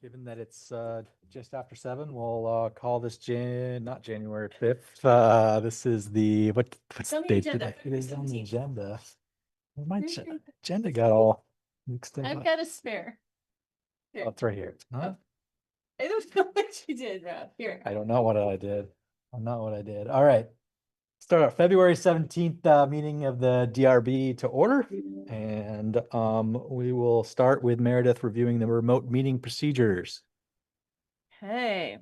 Given that it's just after 7, we'll call this not January 5th. This is what's It's the on the date agenda, today? It is on the 17th. agenda. Well, my agenda got all mixed up. I've got a spare. Oh, it's right here. Huh? I don't know what you did, Rob. Here. I don't know what I did. I'm not what I did. All right. Start our February 17th meeting of the DRB to order. And we will start with Meredith reviewing the remote meeting procedures. Hey.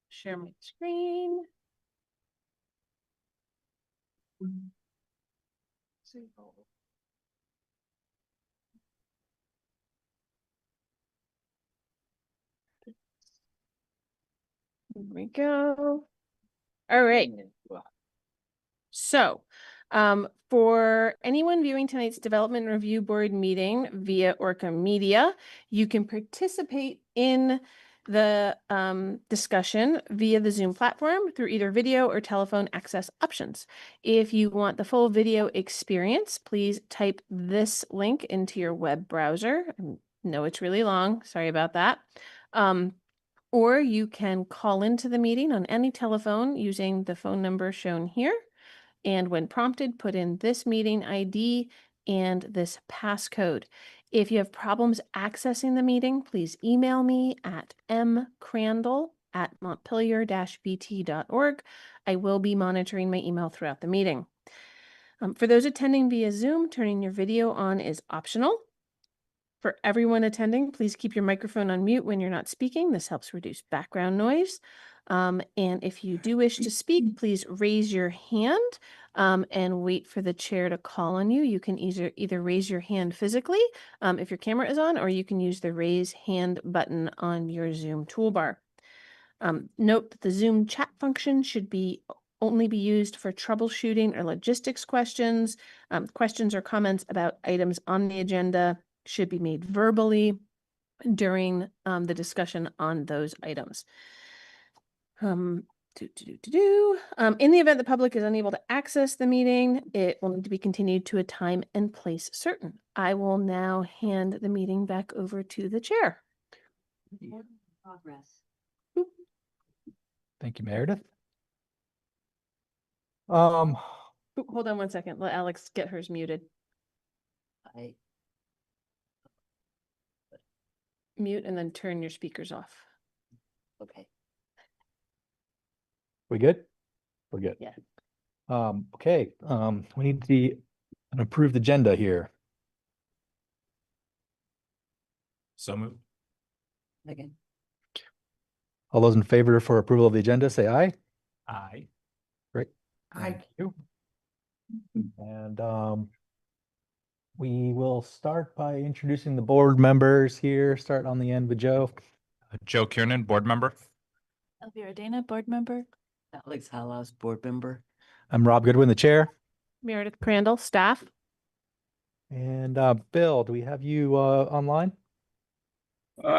Share my screen. Here we go. All right. So, for anyone viewing tonight's Development Review Board meeting via ORCA Media, you can participate in the discussion via the Zoom platform through either video or telephone access options. If you want the full video experience, please type this link into your web browser. I know it's really long, sorry about that. Or you can call into the meeting on any telephone using the phone number shown here. And when prompted, put in this meeting ID and this passcode. If you have problems accessing the meeting, please email me at mcrandall@montpelier-bt.org. I will be monitoring my email throughout the meeting. For those attending via Zoom, turning your video on is optional. For everyone attending, please keep your microphone on mute when you're not speaking. This helps reduce background noise. And if you do wish to speak, please raise your hand and wait for the chair to call on you. You can either raise your hand physically if your camera is on, or you can use the raise hand button on your Zoom toolbar. Note that the Zoom chat function should only be used for troubleshooting or logistics questions. Questions or comments about items on the agenda should be made verbally during the discussion on those items. In the event the public is unable to access the meeting, it will need to be continued to a time and place certain. I will now hand the meeting back over to the chair. Progress. Thank you, Meredith. Hold on one second. Let Alex get hers muted. Mute and then turn your speakers off. Okay. We good? We're good. Yeah. Okay. We need an approved agenda here. So moved. Again. All those in favor for approval of the agenda, say aye. Aye. Great. Aye. Thank you. And we will start by introducing the board members here. Start on the end with Joe. Joe Kiernan, board member. Elvira Dana, board member. Alex Halas, board member. I'm Rob Goodwin, the chair. Meredith Crandall, staff. And Bill, do we have you online?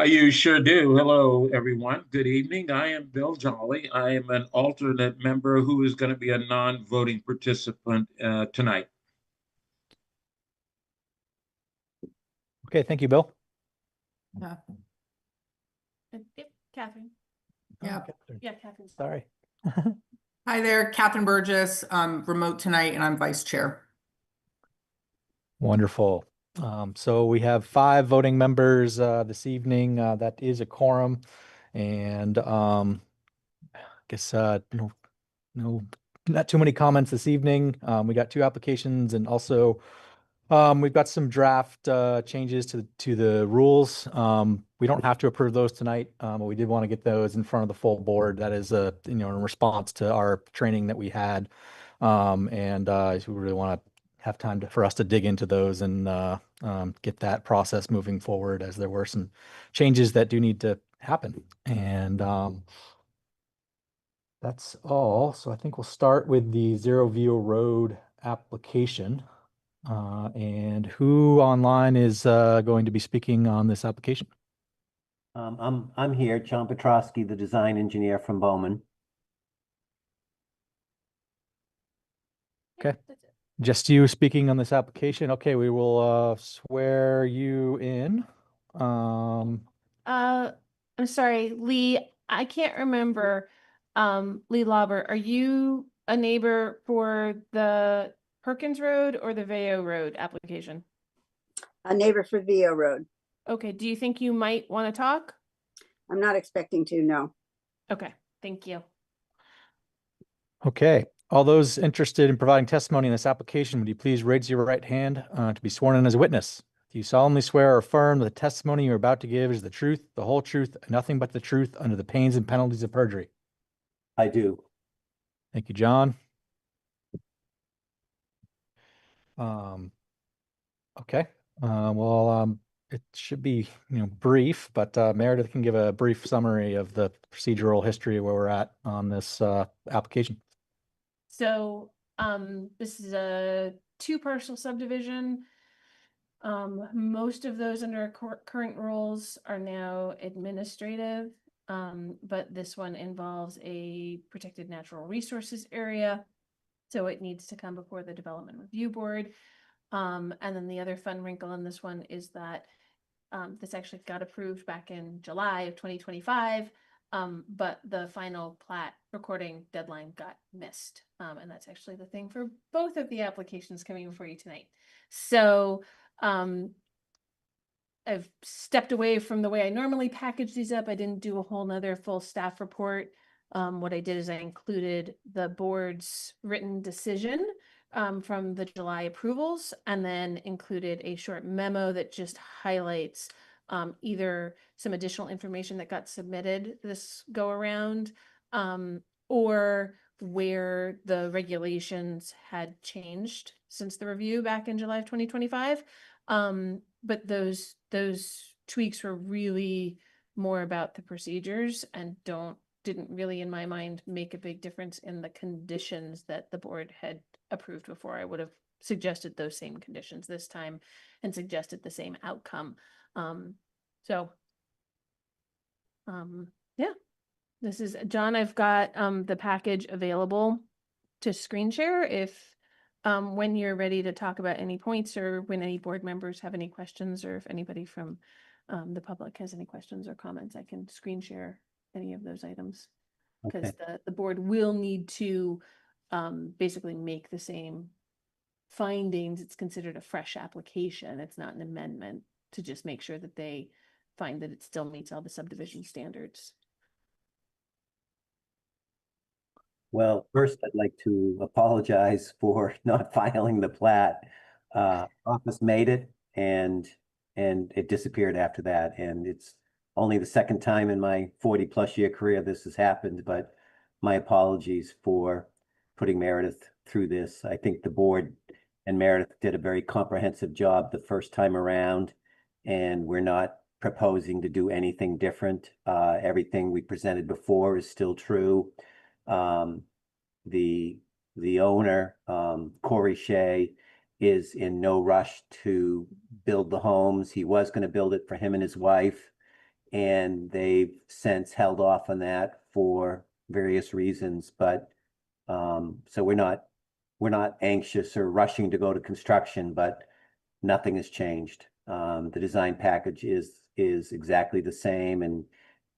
You sure do. Hello, everyone. Good evening. I am Bill Jolly. I am an alternate member who is going to be a non-voting participant tonight. Okay, thank you, Bill. Yep, Catherine. Yeah. Catherine. Yeah, Catherine. Sorry. Hi there, Catherine Burgess. I'm remote tonight and I'm vice chair. Wonderful. So we have 5 voting members this evening. That is a quorum. And I guess not too many comments this evening. We got 2 applications, and also we've got some draft changes to the rules. We don't have to approve those tonight, but we did want to get those in front of the full board. That is in response to our training that we had, and we really want to have time for us to dig into those and get that process moving forward, as there were some changes that do need to happen. And that's all. So I think we'll start with the Zero View Road application. And who online is going to be speaking on this application? I'm here, John Petrosky, the design engineer from Bowman. Okay. Just you speaking on this application. Okay, we will swear you in. I'm sorry, Lee, I can't remember. Lee Lauber, are you a neighbor for the Perkins Road or the Veo Road application? A neighbor for Vio Road. Okay, do you think you might want to talk? I'm not expecting to, no. Okay, thank you. Okay, all those interested in providing testimony in this application, would you please raise your right hand to be sworn in as a witness? Do you solemnly swear or affirm that the testimony you're about to give is the truth, the whole truth, and nothing but the truth under the pains and penalties of perjury? I do. Thank you, John. Okay, it should be, brief, but Meredith can give a brief summary of the procedural history of where we're at on this application. So, this is a two-parcel subdivision. Most of those under our current rules are now administrative, but this one involves a protected natural resources area. So it needs to come before the Development Review Board. And then the other fun wrinkle in this one is that this actually got approved back in July of 2025, but the final plat recording deadline got missed. And that's actually the thing for both of the applications coming before you tonight. So I've stepped away from the way I normally package these up. I didn't do a whole nother full staff report. What I did is I included the board's written decision from the July approvals, and then included a short memo that just highlights either some additional information that got submitted this go around, or where the regulations had changed since the review back in July of 2025. But those tweaks were really more about the procedures and didn't really, in my mind, make a big difference in the conditions that the board had approved before. I would have suggested those same conditions this time and suggested the same outcome. Yeah, this is John. I've got the package available to screen share if when you're ready to talk about any points, or when any board members have any questions, or if anybody from the public has any questions or comments, I can screen share any of those items. Because Okay. the board will need to basically make the same findings. It's considered a fresh application. It's not an amendment, to just make sure that they find that it still meets all the subdivision standards. Well, first, I'd like to apologize for not filing the plat. Office made it and it disappeared after that. And it's only the second time in my 40+ year career this has happened, but my apologies for putting Meredith through this. I think the board and Meredith did a very comprehensive job the first time around, and we're not proposing to do anything different. Everything we presented before is still true. The owner, Corey Shea, is in no rush to build the homes. He was going to build it for him and his wife, and they've since held off on that for various reasons. But so we're not anxious or rushing to go to construction, but nothing has changed. The design package is exactly the same, and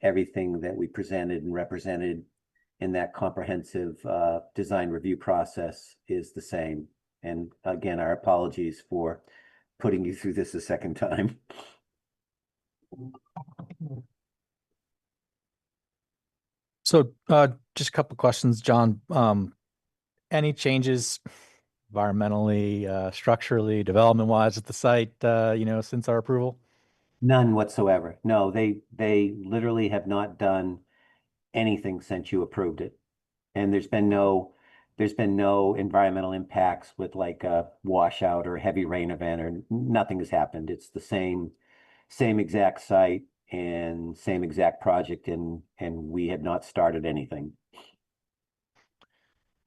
everything that we presented and represented in that comprehensive design review process is the same. And again, our apologies for putting you through this a second time. So just a couple questions, John. Any changes environmentally, structurally, development-wise at the site, since our approval? None whatsoever. No, they literally have not done anything since you approved it. And there's been no environmental impacts with like a washout or heavy rain event, or nothing has happened. It's the same exact site and same exact project, and we have not started anything.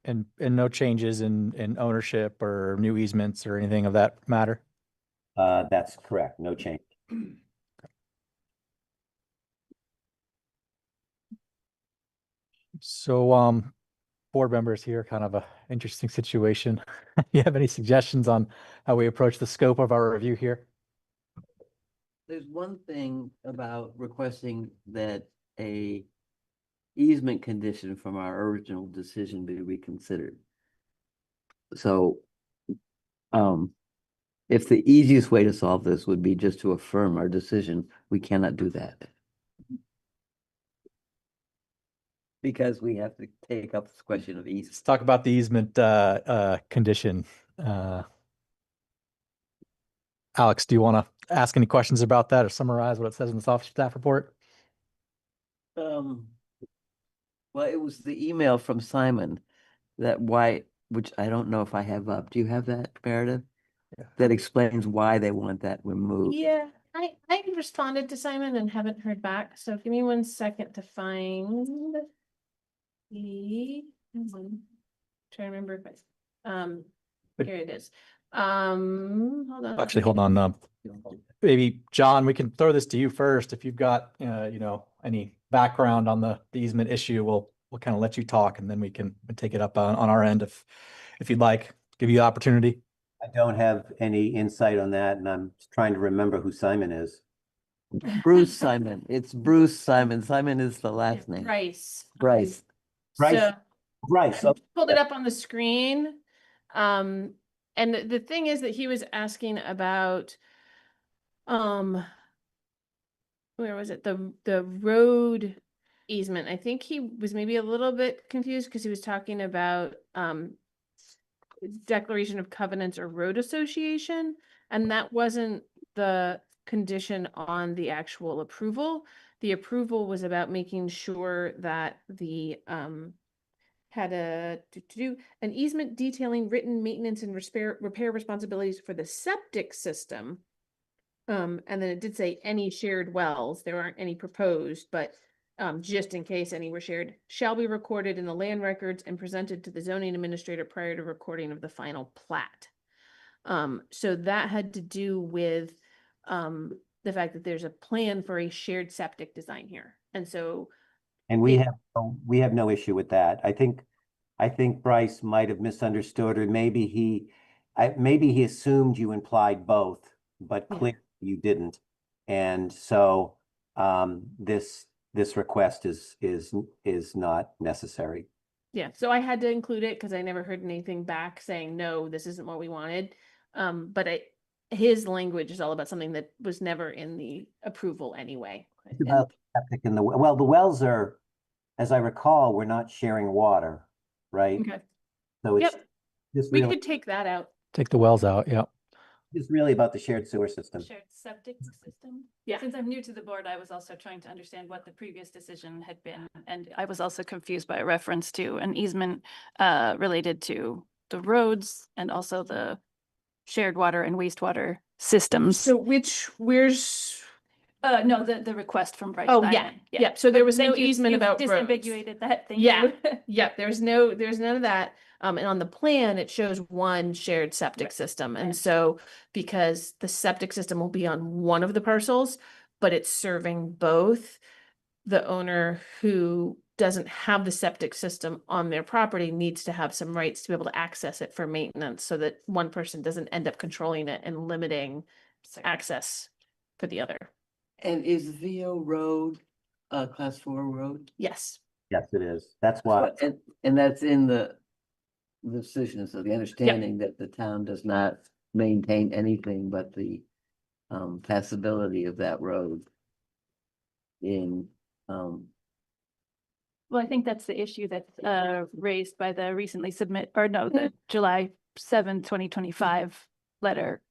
And no changes in ownership or new easements or anything of that matter? That's correct. No change. So board members here, kind of a interesting situation. You have any suggestions on how we approach the scope of our review here? There's one thing about requesting that a easement condition from our original decision be reconsidered. So, if the easiest way to solve this would be just to affirm our decision, we cannot do that. Because we have to take up this question of Let's easement. talk about the easement condition. Alex, do you want to ask any questions about that or summarize what it says in this office staff report? Well, it was the email from Simon which I don't know if I have up. Do you have that, Meredith? Yeah. That explains why they want that removed. Yeah, I responded to Simon and haven't heard back, so give me 1 second to find the, trying to remember if But- here it is. Hold on. Actually, hold on. Maybe John, we can throw this to you first. If you've got, any background on the easement issue, we'll kind of let you talk and then we can take it up on our end if you'd like, give you the opportunity. I don't have any insight on that, and I'm trying to remember who Simon is. Bruce Simon. It's Bruce Simon. Simon is the last name. Bryce. Bryce. Bryce. So Bryce, I pulled it up on the screen. And the thing is that he was asking about, where was it? The road easement. I think he was maybe a little bit confused because he was talking about, declaration of covenants or road association, and that wasn't the condition on the actual approval. The approval was about making sure that the had an easement detailing written maintenance and repair responsibilities for the septic system. And then it did say any shared wells. There aren't any proposed, but just in case any were shared, shall be recorded in the land records and presented to the zoning administrator prior to recording of the final plat. So that had to do with the fact that there's a plan for a shared septic design here. And so and we have no issue with that. I think Bryce might have misunderstood, or maybe he assumed you implied both, but Yeah. clearly you didn't. And so this request is not necessary. yeah, so I had to include it because I never heard anything back saying, no, this isn't what we wanted. But his language is all about something that was never in the approval anyway. It's about the septic and the wells are, as I recall, we're not sharing water, right? Okay, So it's yep, just we really, could take that out. Take the wells out, yeah. it's really about the shared sewer system. Shared septic system. Yeah. Since I'm new to the board, I was also trying to understand what the previous decision had been. And I was also confused by a reference to an easement related to the roads and also the shared water and wastewater systems. So where's, No, the request from Bryce. oh, Simon. yeah, so there But was no thank you, easement you've about roads. disambiguated that. Thank Yeah, you. yeah, there's none of that. And on the plan, it shows one shared septic Right. system. And Right. so because the septic system will be on one of the parcels, but it's serving both, the owner who doesn't have the septic system on their property needs to have some rights to be able to access it for maintenance so that one person doesn't end up controlling it and limiting access for the other. And is VO Road a class 4 road? Yes. Yes, it is. That's why. And that's in the decision, so the understanding that the town does not maintain anything but the passability of that road in Well, I think that's the issue that's raised by the the July 7th, 2025 letter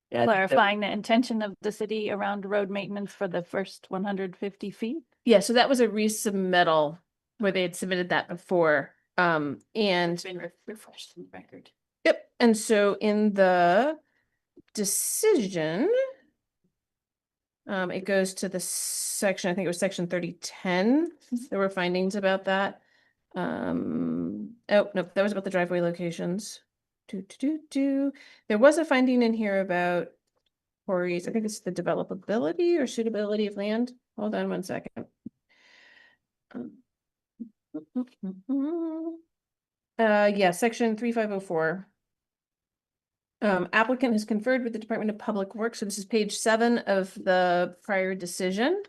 Yeah, clarifying the intention of the city around road maintenance for the first 150 feet. Yeah, so that was a resubmittal where they had submitted that before. And It's been refreshed in the record. yep, and so in the decision, it goes to the section, I think it was section 3010. There were findings about that. Oh, nope, that was about the driveway locations. There was a finding in here about quarries. I think it's the developability or suitability of land. Hold on 1 second. Yeah, section 3504. Applicant has conferred with the Department of Public Works. So this is page 7 of the prior decision.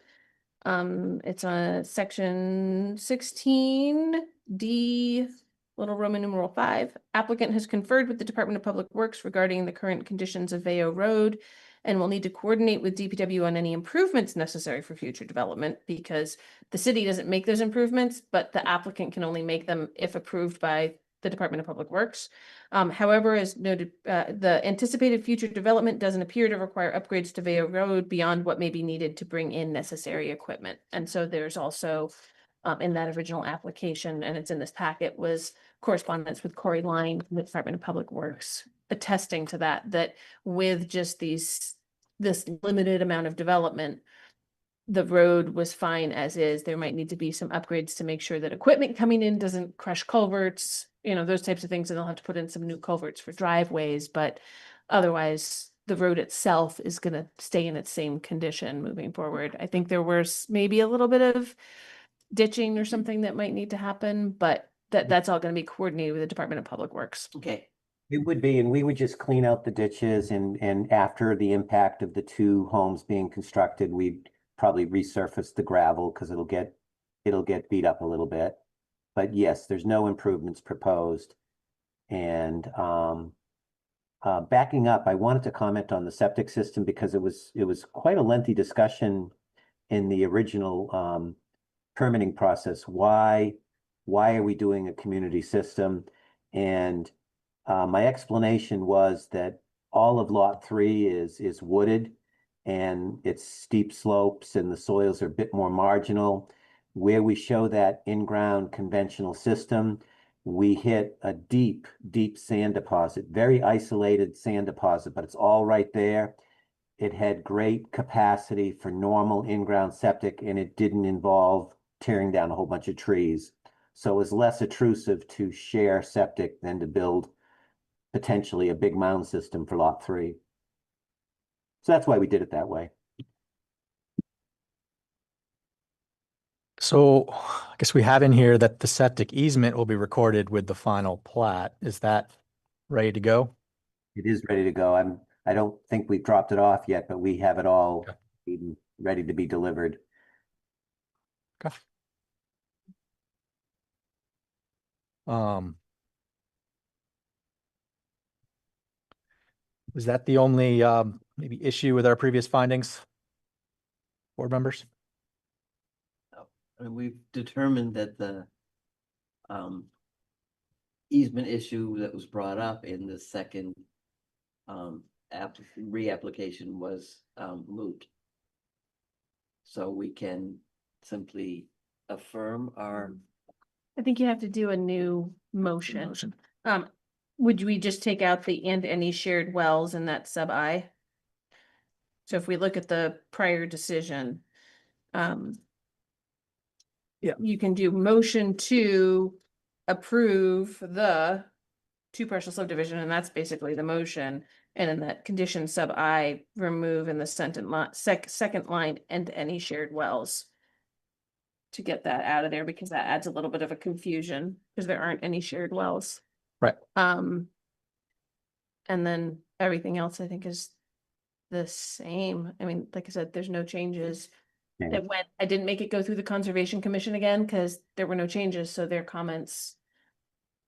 It's on section 16D, little Roman numeral 5. Applicant has conferred with the Department of Public Works regarding the current conditions of Veo Road and will need to coordinate with DPW on any improvements necessary for future development because the city doesn't make those improvements, but the applicant can only make them if approved by the Department of Public Works. However, as noted, the anticipated future development doesn't appear to require upgrades to Veo Road beyond what may be needed to bring in necessary equipment. And so there's also in that original application, and it's in this packet, was correspondence with Corey Line from the Department of Public Works attesting to that with just this limited amount of development, the road was fine as is. There might need to be some upgrades to make sure that equipment coming in doesn't crush culverts, those types of things, and they'll have to put in some new culverts for driveways, but otherwise the road itself is going to stay in its same condition moving forward. I think there was maybe a little bit of ditching or something that might need to happen, but that's all going to be coordinated with the Department of Public Works. Okay. It would be, and we would just clean out the ditches and after the impact of the 2 homes being constructed, we'd probably resurface the gravel because it'll get beat up a little bit. But yes, there's no improvements proposed. And backing up, I wanted to comment on the septic system because it was quite a lengthy discussion in the original permitting process. Why are we doing a community system? And my explanation was that all of lot 3 is wooded and it's steep slopes and the soils are a bit more marginal. Where we show that in-ground conventional system, we hit a deep, deep sand deposit, very isolated sand deposit, but it's all right there. It had great capacity for normal in-ground septic and it didn't involve tearing down a whole bunch of trees. So it was less intrusive to share septic than to build potentially a big mound system for lot 3. So that's why we did it that way. So I guess we have in here that the septic easement will be recorded with the final plat. Is that ready to go? It is ready to go. I don't think we've dropped it off yet, but we have it all Okay. ready to be delivered. Okay. Was that the only maybe issue with our previous findings? Board members? I mean, we've determined that the easement issue that was brought up in the second reapplication was moot. So we can simply affirm our. I think you have to do a new motion. Would we just take out the and any shared wells in that sub I? So if we look at the prior decision, Yeah. you can do motion to approve the 2 partial subdivision, and that's basically the motion. And in that condition sub I, remove in the second line and any shared wells to get that out of there, because that adds a little bit of a confusion because there aren't any shared wells. Right. And then everything else I think is the same. I mean, like I said, there's no changes. Yeah. I didn't make it go through the Conservation Commission again because there were no changes, so their comments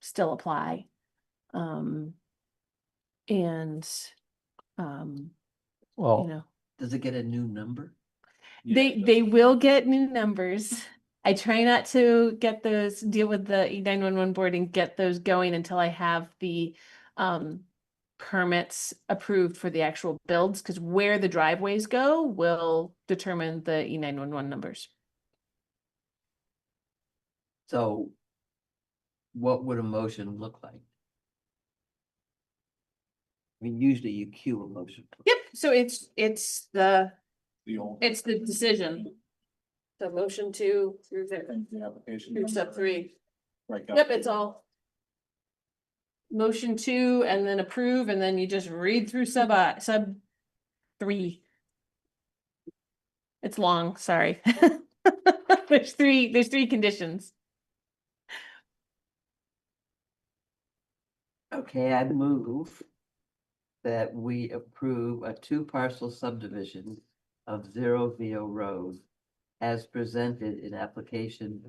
still apply. Well, Does it get a new number? They will get new numbers. I try not to get those, deal with the E911 board and get those going until I have the permits approved for the actual builds, because where the driveways go will determine the E911 numbers. So what would a motion look like? I mean, usually you cue a motion. Yep, so it's the decision. The motion to through there, through step 3. Yep, it's all motion to and then approve, and then you just read through sub 3. It's long, sorry. There's three conditions. Okay, I move that we approve a two-parcel subdivision of Zero Vio Road as presented in application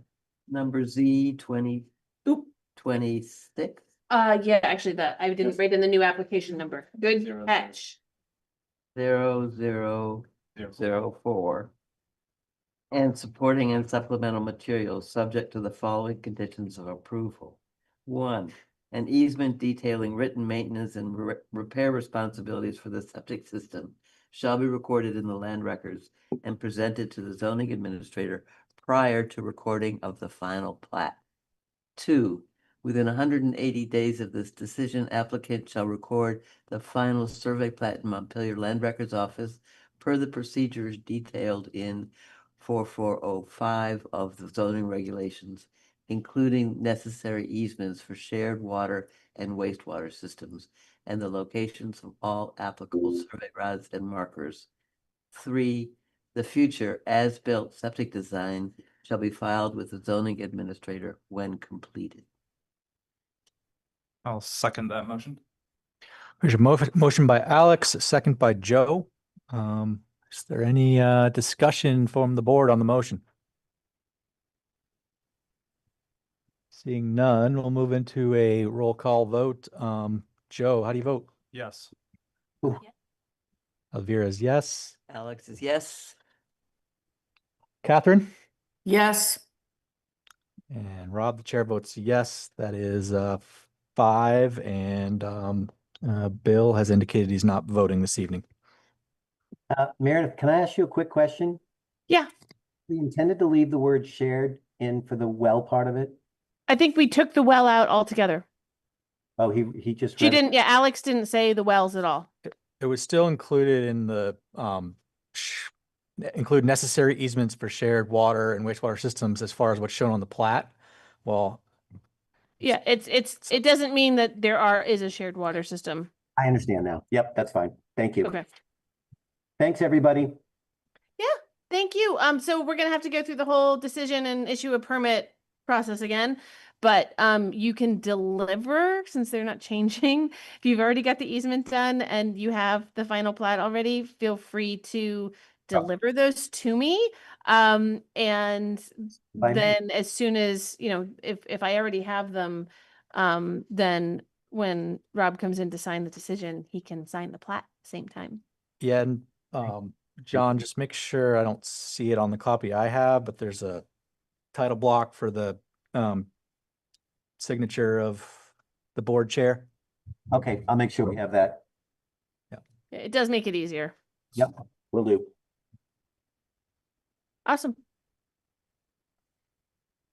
number Z 26. Yeah, actually that, I didn't write in the new application number. Good catch. 0004. And supporting and supplemental materials subject to the following conditions of approval. 1, an easement detailing written maintenance and repair responsibilities for the septic system shall be recorded in the land records and presented to the zoning administrator prior to recording of the final plat. 2, within 180 days of this decision, applicant shall record the final survey plat in Montpelier Land Records Office per the procedures detailed in 4405 of the zoning regulations, including necessary easements for shared water and wastewater systems and the locations of all applicable survey routes and markers. 3, the future as-built septic design shall be filed with the zoning administrator when completed. I'll second that motion. There's a motion by Alex, a second by Joe. Is there any discussion from the board on the motion? Seeing none, we'll move into a roll call vote. Joe, how do you vote? Yes. Elvira's yes. Alex is yes. Catherine? Yes. And Rob, the chair votes yes. That is 5, and Bill has indicated he's not voting this evening. Meredith, can I ask you a quick question? Yeah, We intended to leave the word shared in for the well part of it. I think we took the well out altogether. Oh, he just She read it. didn't, yeah, Alex didn't say the wells at all. It was still included in the include necessary easements for shared water and wastewater systems as far as what's shown on the plat. Well, Yeah, it doesn't mean that is a shared water system. I understand now. Yep, that's fine. Thank you. Okay. Thanks, everybody. Yeah, thank you. So we're gonna have to go through the whole decision and issue a permit process again. But you can deliver, since they're not changing. If you've already got the easement done and you have the final plat already, feel free to deliver those to me. And By me. then as soon as, if I already have them, then when Rob comes in to sign the decision, he can sign the plat at the same time. yeah, and John, just make sure I don't see it on the copy I have, but there's a title block for the signature of the board chair. Okay, I'll make sure we have that. It does make it easier. Yep, will do. Awesome.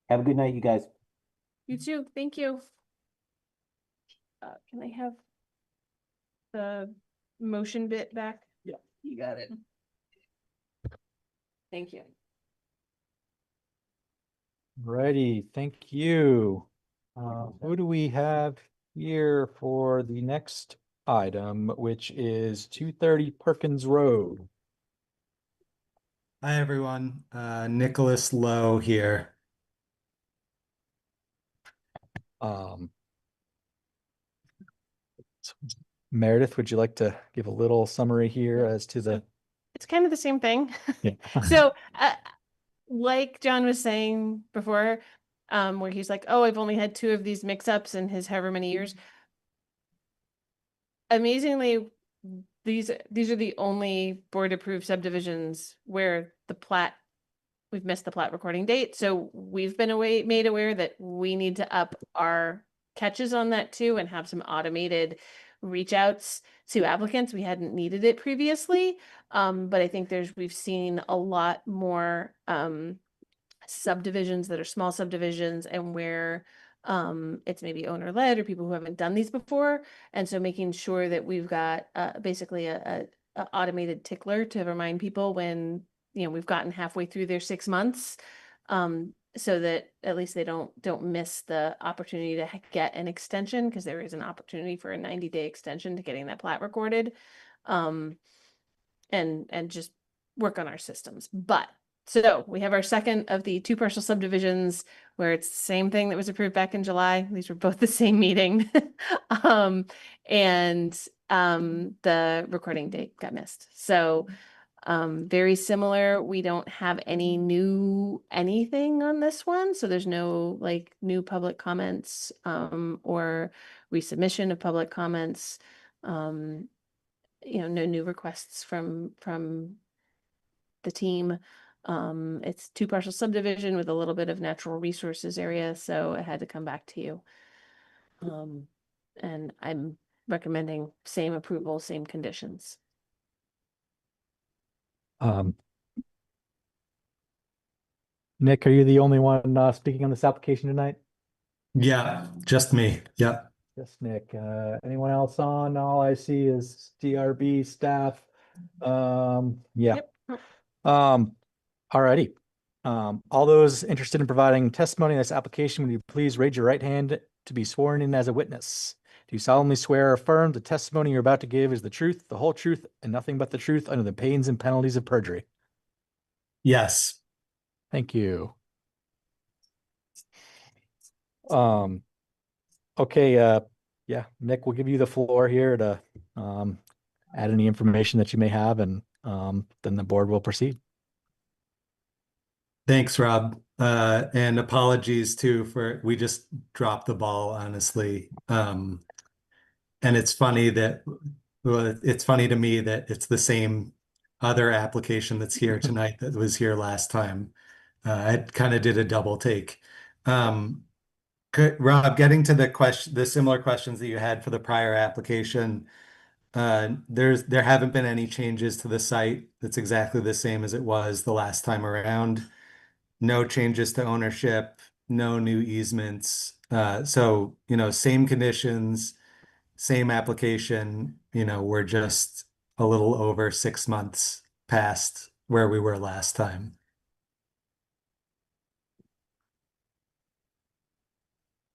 Have a good night, you guys. You too. Thank you. Can I have the motion bit back? Yeah, you got it. Thank you. Righty, thank you. Who do we have here for the next item, which is 230 Perkins Road? Hi, everyone. Nicholas Lowe here. Meredith, would you like to give a little summary here as to the? It's kind of the same thing. Yeah. So, like John was saying before, where he's like, oh, I've only had 2 of these mix-ups in his however many years. Amazingly, these are the only board-approved subdivisions where we've missed the plat recording date. So we've been made aware that we need to up our catches on that too and have some automated reach outs to applicants. We hadn't needed it previously. But I think we've seen a lot more subdivisions that are small subdivisions and where it's maybe owner led or people who haven't done these before. And so making sure that we've got basically a automated tickler to remind people when we've gotten halfway through their 6 months, so that at least they don't miss the opportunity to get an extension, because there is an opportunity for a 90-day extension to getting that plat recorded, and just work on our systems. But So we have our second of the two parcel subdivisions where it's the same thing that was approved back in July. These were both the same meeting. And the recording date got missed. So very similar. We don't have any new anything on this one. So there's no like new public comments or resubmission of public comments. No new requests from the team. It's two parcel subdivision with a little bit of natural resources area, so I had to come back to you. And I'm recommending same approval, same conditions. Nick, are you the only one speaking on this application tonight? Yeah, just me. Yeah. Yes, Nick. Anyone else on? All I see is DRB staff. Yeah. Yep. Alrighty. All those interested in providing testimony in this application, would you please raise your right hand to be sworn in as a witness? Do you solemnly swear or affirm the testimony you're about to give is the truth, the whole truth, and nothing but the truth under the pains and penalties of perjury? Yes. Thank you. Okay, yeah, Nick, we'll give you the floor here to add any information that you may have, and then the board will proceed. Thanks, Rob. And apologies too we just dropped the ball, honestly. And it's funny it's funny to me that it's the same other application that's here tonight that was here last time. I kind of did a double take. Rob, getting to the similar questions that you had for the prior application, there haven't been any changes to the site. It's exactly the same as it was the last time around. No changes to ownership, no new easements. So, same conditions, same application, we're just a little over 6 months past where we were last time.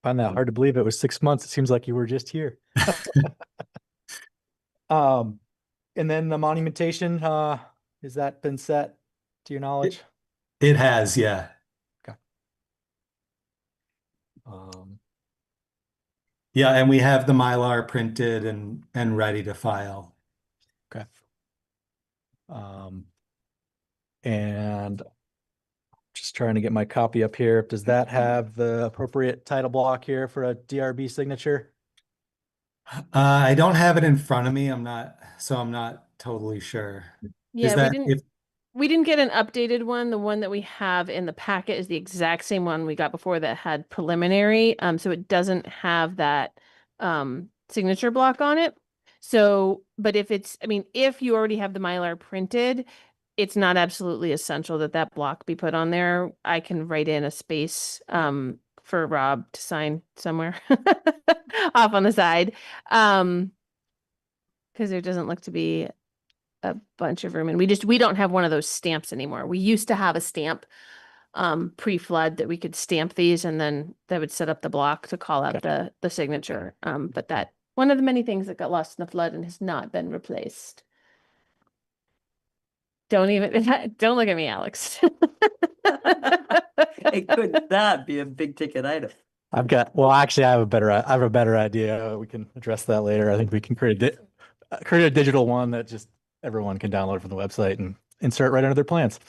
Find that hard to believe. It was 6 months. It seems like you were just here. And then the monumentation, has that been set to your knowledge? It has, yeah. Okay. Yeah, and we have the Mylar printed and ready to file. Okay. And just trying to get my copy up here. Does that have the appropriate title block here for a DRB signature? I don't have it in front of me. I'm not totally sure. Yeah, we didn't get an updated one. The one that we have in the packet is the exact same one we got before that had preliminary. So it doesn't have that signature block on it. So, but if you already have the Mylar printed, it's not absolutely essential that that block be put on there. I can write in a space for Rob to sign somewhere off on the side. Because there doesn't look to be a bunch of room, and we don't have one of those stamps anymore. We used to have a stamp pre-flood that we could stamp these, and then that would set up the block to call out the signature. But that one of the many things that got lost in the flood and has not been replaced. Don't look at me, Alex. It could not be a big ticket item. Actually, I have a better idea. We can address that later. I think we can create a digital one that just everyone can download from the website and insert right under their plans.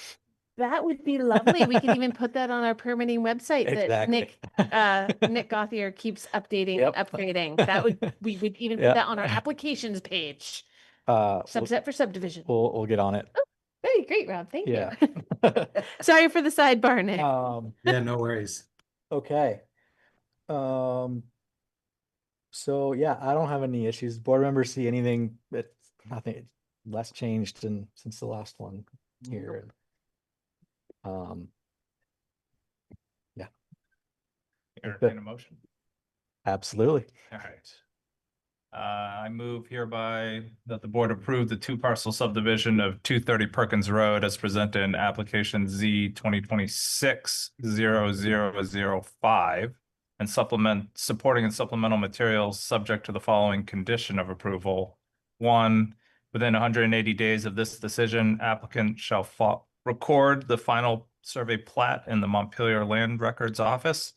That would be lovely. We could even put that on our permitting website Exactly. that Nick Gauthier keeps updating, upgrading. We would even put that on our applications page. Subset for subdivision. We'll get on it. Oh, very great, Rob. Thank Yeah. you. Sorry for the sidebar, Nick. Yeah, no worries. Okay. So yeah, I don't have any issues. Board members see anything that nothing less changed since the last one here. Yeah. Entertain a motion. Absolutely. All right. I move hereby that the board approve the two parcel subdivision of 230 Perkins Road as presented in application Z 2026-0005 and supporting and supplemental materials subject to the following condition of approval. 1, within 180 days of this decision, applicant shall record the final survey plat in the Montpelier Land Records Office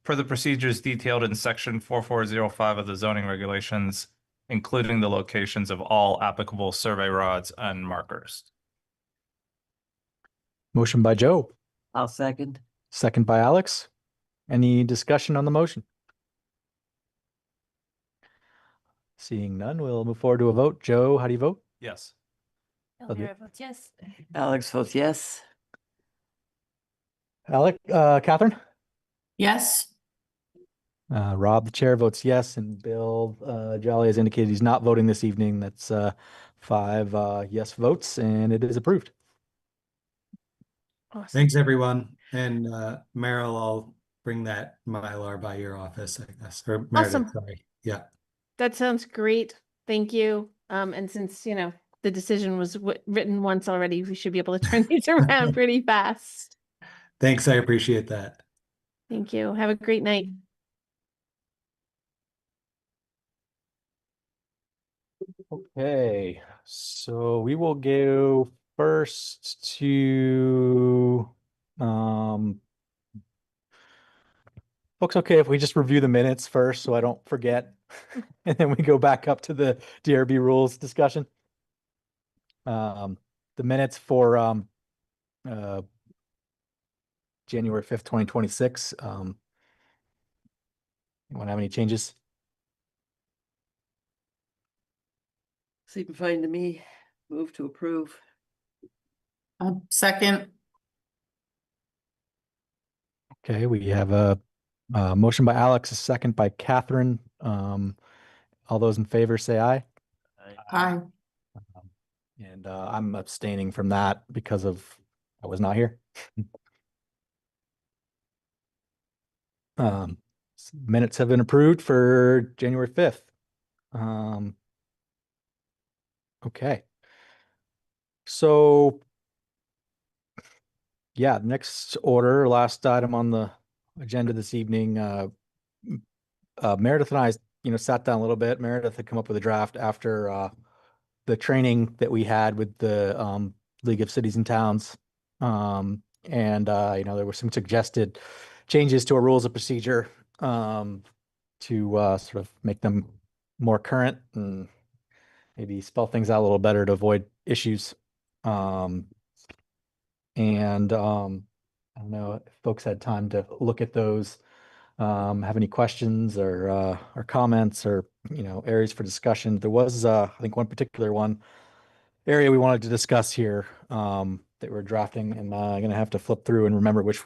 per the procedures detailed in section 4405 of the zoning regulations, including the locations of all applicable survey rods and markers. Motion by Joe, I'll second. second by Alex. Any discussion on the motion? Seeing none, we'll move forward to a vote. Joe, how do you vote? Yes. Elvira votes yes. Alex votes yes. Catherine? Yes. Rob, the chair, votes yes, and Bill Jolly has indicated he's not voting this evening. That's 5 yes votes, and it is approved. Awesome. Thanks, everyone. And Meryl, I'll bring that Mylar by your office, I guess, or Meredith, Awesome. sorry. Yeah. That sounds great. Thank you. And since, the decision was written once already, we should be able to turn these around pretty fast. Thanks, I appreciate that. Thank you. Have a great night. Okay, so we will go first to folks, okay, if we just review the minutes first so I don't forget, and then we go back up to the DRB rules discussion. The minutes for January 5th, 2026. Anyone have any changes? Seem fine to me. Move to approve. Second. Okay, we have a motion by Alex, a second by Catherine. All those in favor say aye. Aye. And I'm abstaining from that because I was not here. Minutes have been approved for January 5th. Okay. So yeah, next order, last item on the agenda this evening, Meredith and I, sat down a little bit. Meredith had come up with a draft after the training that we had with the League of Cities and Towns. And there were some suggested changes to our rules of procedure to sort of make them more current and maybe spell things out a little better to avoid issues. I don't know if folks had time to look at those, have any questions or comments or areas for discussion. There was I think one particular area we wanted to discuss here that we're drafting, and I'm gonna have to flip through and remember which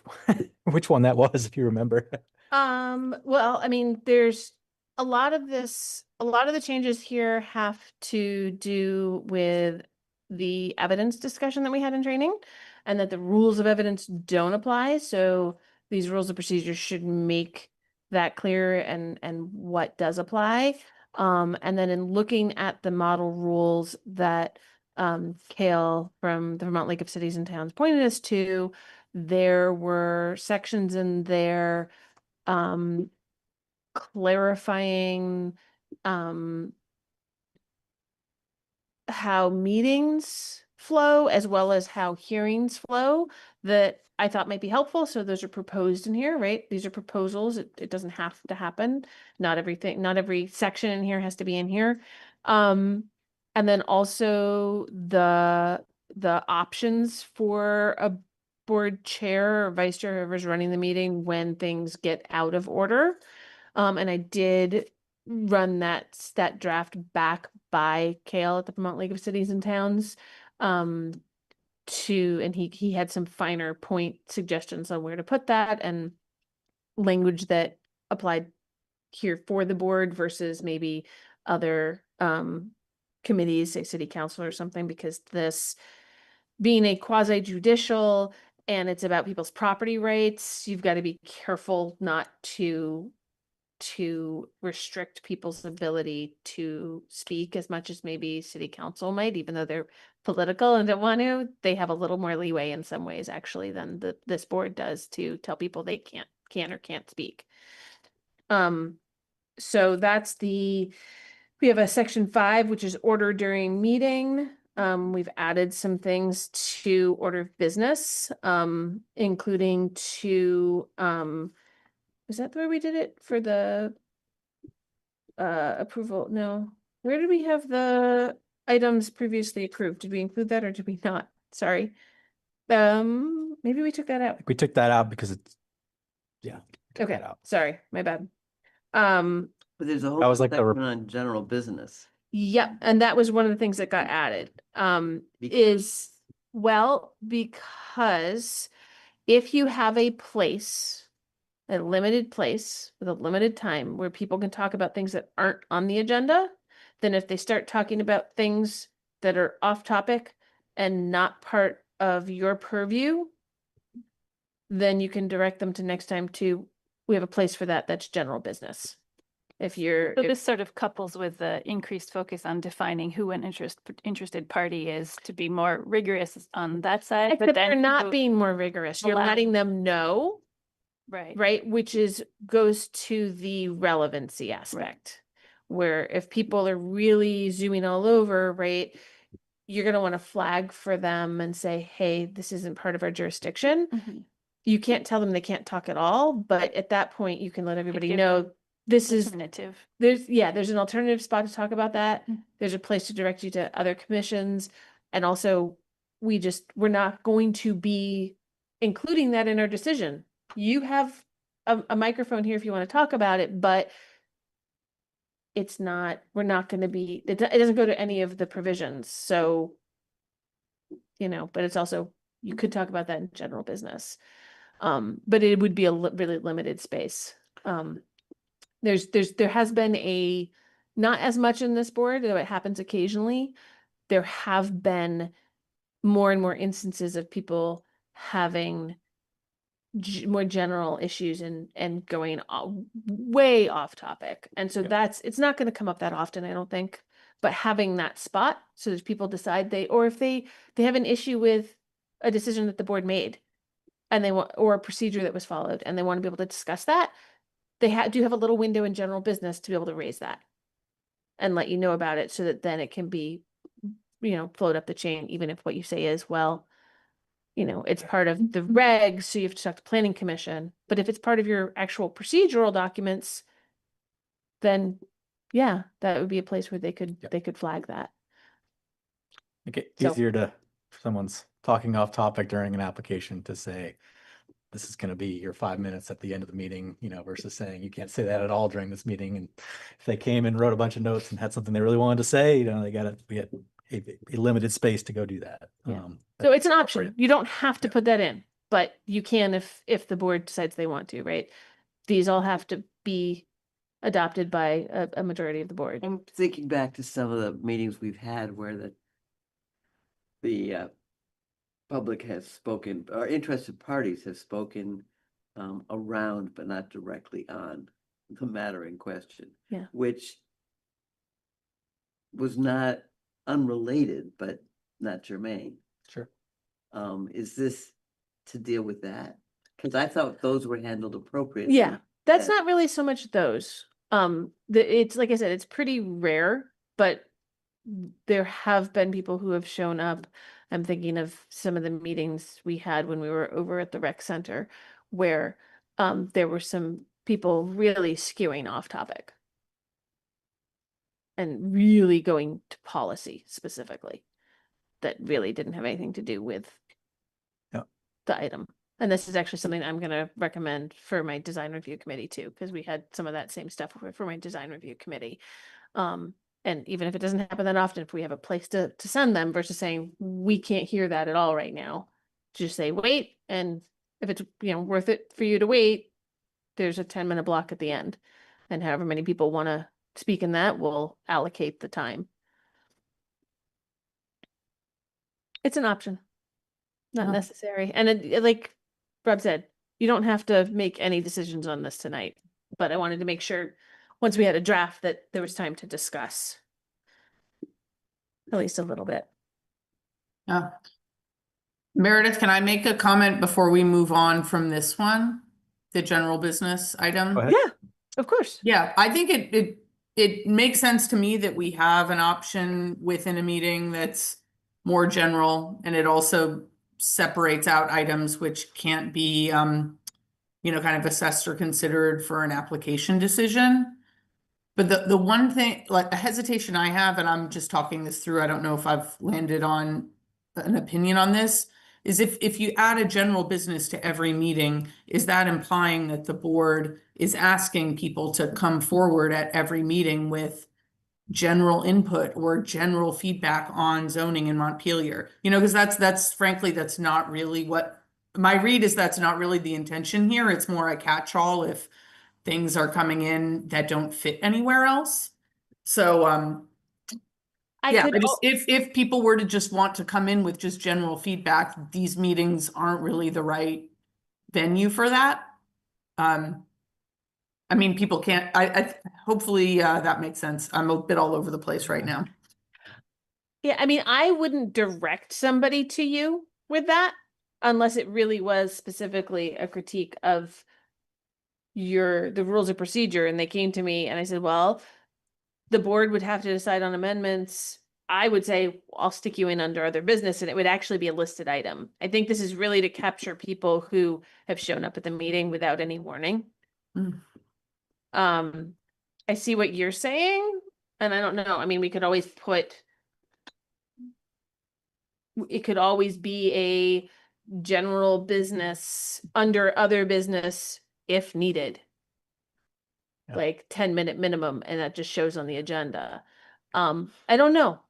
which one that was, if you remember. Well, I mean, there's a lot of the changes here have to do with the evidence discussion that we had in training, and that the rules of evidence don't apply. So these rules of procedure should make that clear and what does apply. And then in looking at the model rules that Kale from the Vermont League of Cities and Towns pointed us to, there were sections in there clarifying how meetings flow as well as how hearings flow that I thought might be helpful. So those are proposed in here, right? These are proposals. It doesn't have to happen. Not every section in here has to be in here. And then also the options for a board chair or vice chair, whoever's running the meeting when things get out of order. And I did run that draft back by Kale at the Vermont League of Cities and Towns. And he had some finer point suggestions on where to put that and language that applied here for the board versus maybe other committees, say city council or something, because this being a quasi judicial and it's about people's property rights, you've got to be careful not to restrict people's ability to speak as much as maybe city council might, even though they're political and don't want to. They have a little more leeway in some ways actually than this board does to tell people they can or can't speak. So that's we have a section 5, which is order during meeting. We've added some things to order of business, including to, is that where we did it for the approval? No. Where did we have the items previously approved? Did we include that or did we not? Sorry. Maybe we took that out. We took that out because it's, yeah. we took Okay, that out. sorry, my bad. But there's a That whole was like the section on general business. Yep, and that was one of the things that got added. Is, well, because if you have a place, a limited place with a limited time where people can talk about things that aren't on the agenda, then if they start talking about things that are off topic and not part of your purview, then you can direct them to next time to, we have a place for that, that's general business. If you're, So if- this sort of couples with the increased focus on defining who an interested party is to be more rigorous on that side, but except then you're not to being more rigorous, you're allow- letting them know, right. right? Which is, goes to the relevancy aspect. Where if people are really zooming all over, right, you're gonna want to flag for them and say, hey, this isn't part of our jurisdiction. Mhm. You can't tell them they can't talk at all, but at that point, you can let everybody give know, them this is, Alternative. there's an alternative spot to talk about that. Mm. There's a place to direct you to other commissions. And also, we're not going to be including that in our decision. You have a microphone here if you want to talk about it, but it's not, we're not going to be, it doesn't go to any of the provisions. So, but it's also, you could talk about that in general business. But it would be a really limited space. There has been not as much in this board, though it happens occasionally. There have been more and more instances of people having more general issues and going way off topic. And so Yeah. it's not going to come up that often, I don't think, but having that spot so that people decide or if they have an issue with a decision that the board made and they want, or a procedure that was followed and they want to be able to discuss that, they do have a little window in general business to be able to raise that and let you know about it so that then it can be, float up the chain, even if what you say is, well, it's part of the regs, so you have to talk to planning commission. But if it's part of your actual procedural documents, then yeah, that would be a place where they could flag that. Make it So- easier if someone's talking off topic during an application to say, this is going to be your 5 minutes at the end of the meeting, versus saying you can't say that at all during this meeting. And if they came and wrote a bunch of notes and had something they really wanted to say, they got to get a limited space to go do that. Yeah. So it's an option. appropriate. You don't have to Yeah. put that in, but you can if the board decides they want to, right? These all have to be adopted by a majority of the board. I'm thinking back to some of the meetings we've had where the public has spoken, or interested parties have spoken around, but not directly on the matter in question. Yeah. Which was not unrelated, but not germane. Sure. Is this to deal with that? Because I thought those were handled appropriately. Yeah, that's Yeah. not really so much those. It's like I said, it's pretty rare, but there have been people who have shown up. I'm thinking of some of the meetings we had when we were over at the rec center where there were some people really skewing off topic and really going to policy specifically that really didn't have anything to do with Yeah. the item. And this is actually something I'm going to recommend for my design review committee too, because we had some of that same stuff for my design review committee. And even if it doesn't happen that often, if we have a place to send them versus saying, we can't hear that at all right now, just say, wait. And if it's, worth it for you to wait, there's a 10-minute block at the end. And however many people want to speak in that, we'll allocate the time. It's an option, not Yeah. necessary. And like Rob said, you don't have to make any decisions on this tonight, but I wanted to make sure once we had a draft that there was time to discuss at least a little bit. Yeah. Meredith, can I make a comment before we move on from this one? The general business item? Go ahead. Yeah, of course. Yeah, I think it makes sense to me that we have an option within a meeting that's more general, and it also separates out items which can't be, kind of assessed or considered for an application decision. But the one thing, like a hesitation I have, and I'm just talking this through, I don't know if I've landed on an opinion on this, is if you add a general business to every meeting, is that implying that the board is asking people to come forward at every meeting with general input or general feedback on zoning in Montpelier? Because that's frankly, that's not really what my read is. That's not really the intention here. It's more a catch-all if things are coming in that don't fit anywhere else. So, yeah, if people were to just want to come in with just general feedback, these meetings aren't really the right venue for that. I mean, people can't, I hopefully, that makes sense. I'm a bit all over the place right now. Yeah, I mean, I wouldn't direct somebody to you with that unless it really was specifically a critique of the rules of procedure, and they came to me and I said, well, the board would have to decide on amendments. I would say, I'll stick you in under other business, and it would actually be a listed item. I think this is really to capture people who have shown up at the meeting without any warning. I see what you're saying, and I don't know. I mean, it could always be a general business under other business if needed. Yeah. Like 10-minute minimum, and that just shows on the agenda. I don't know.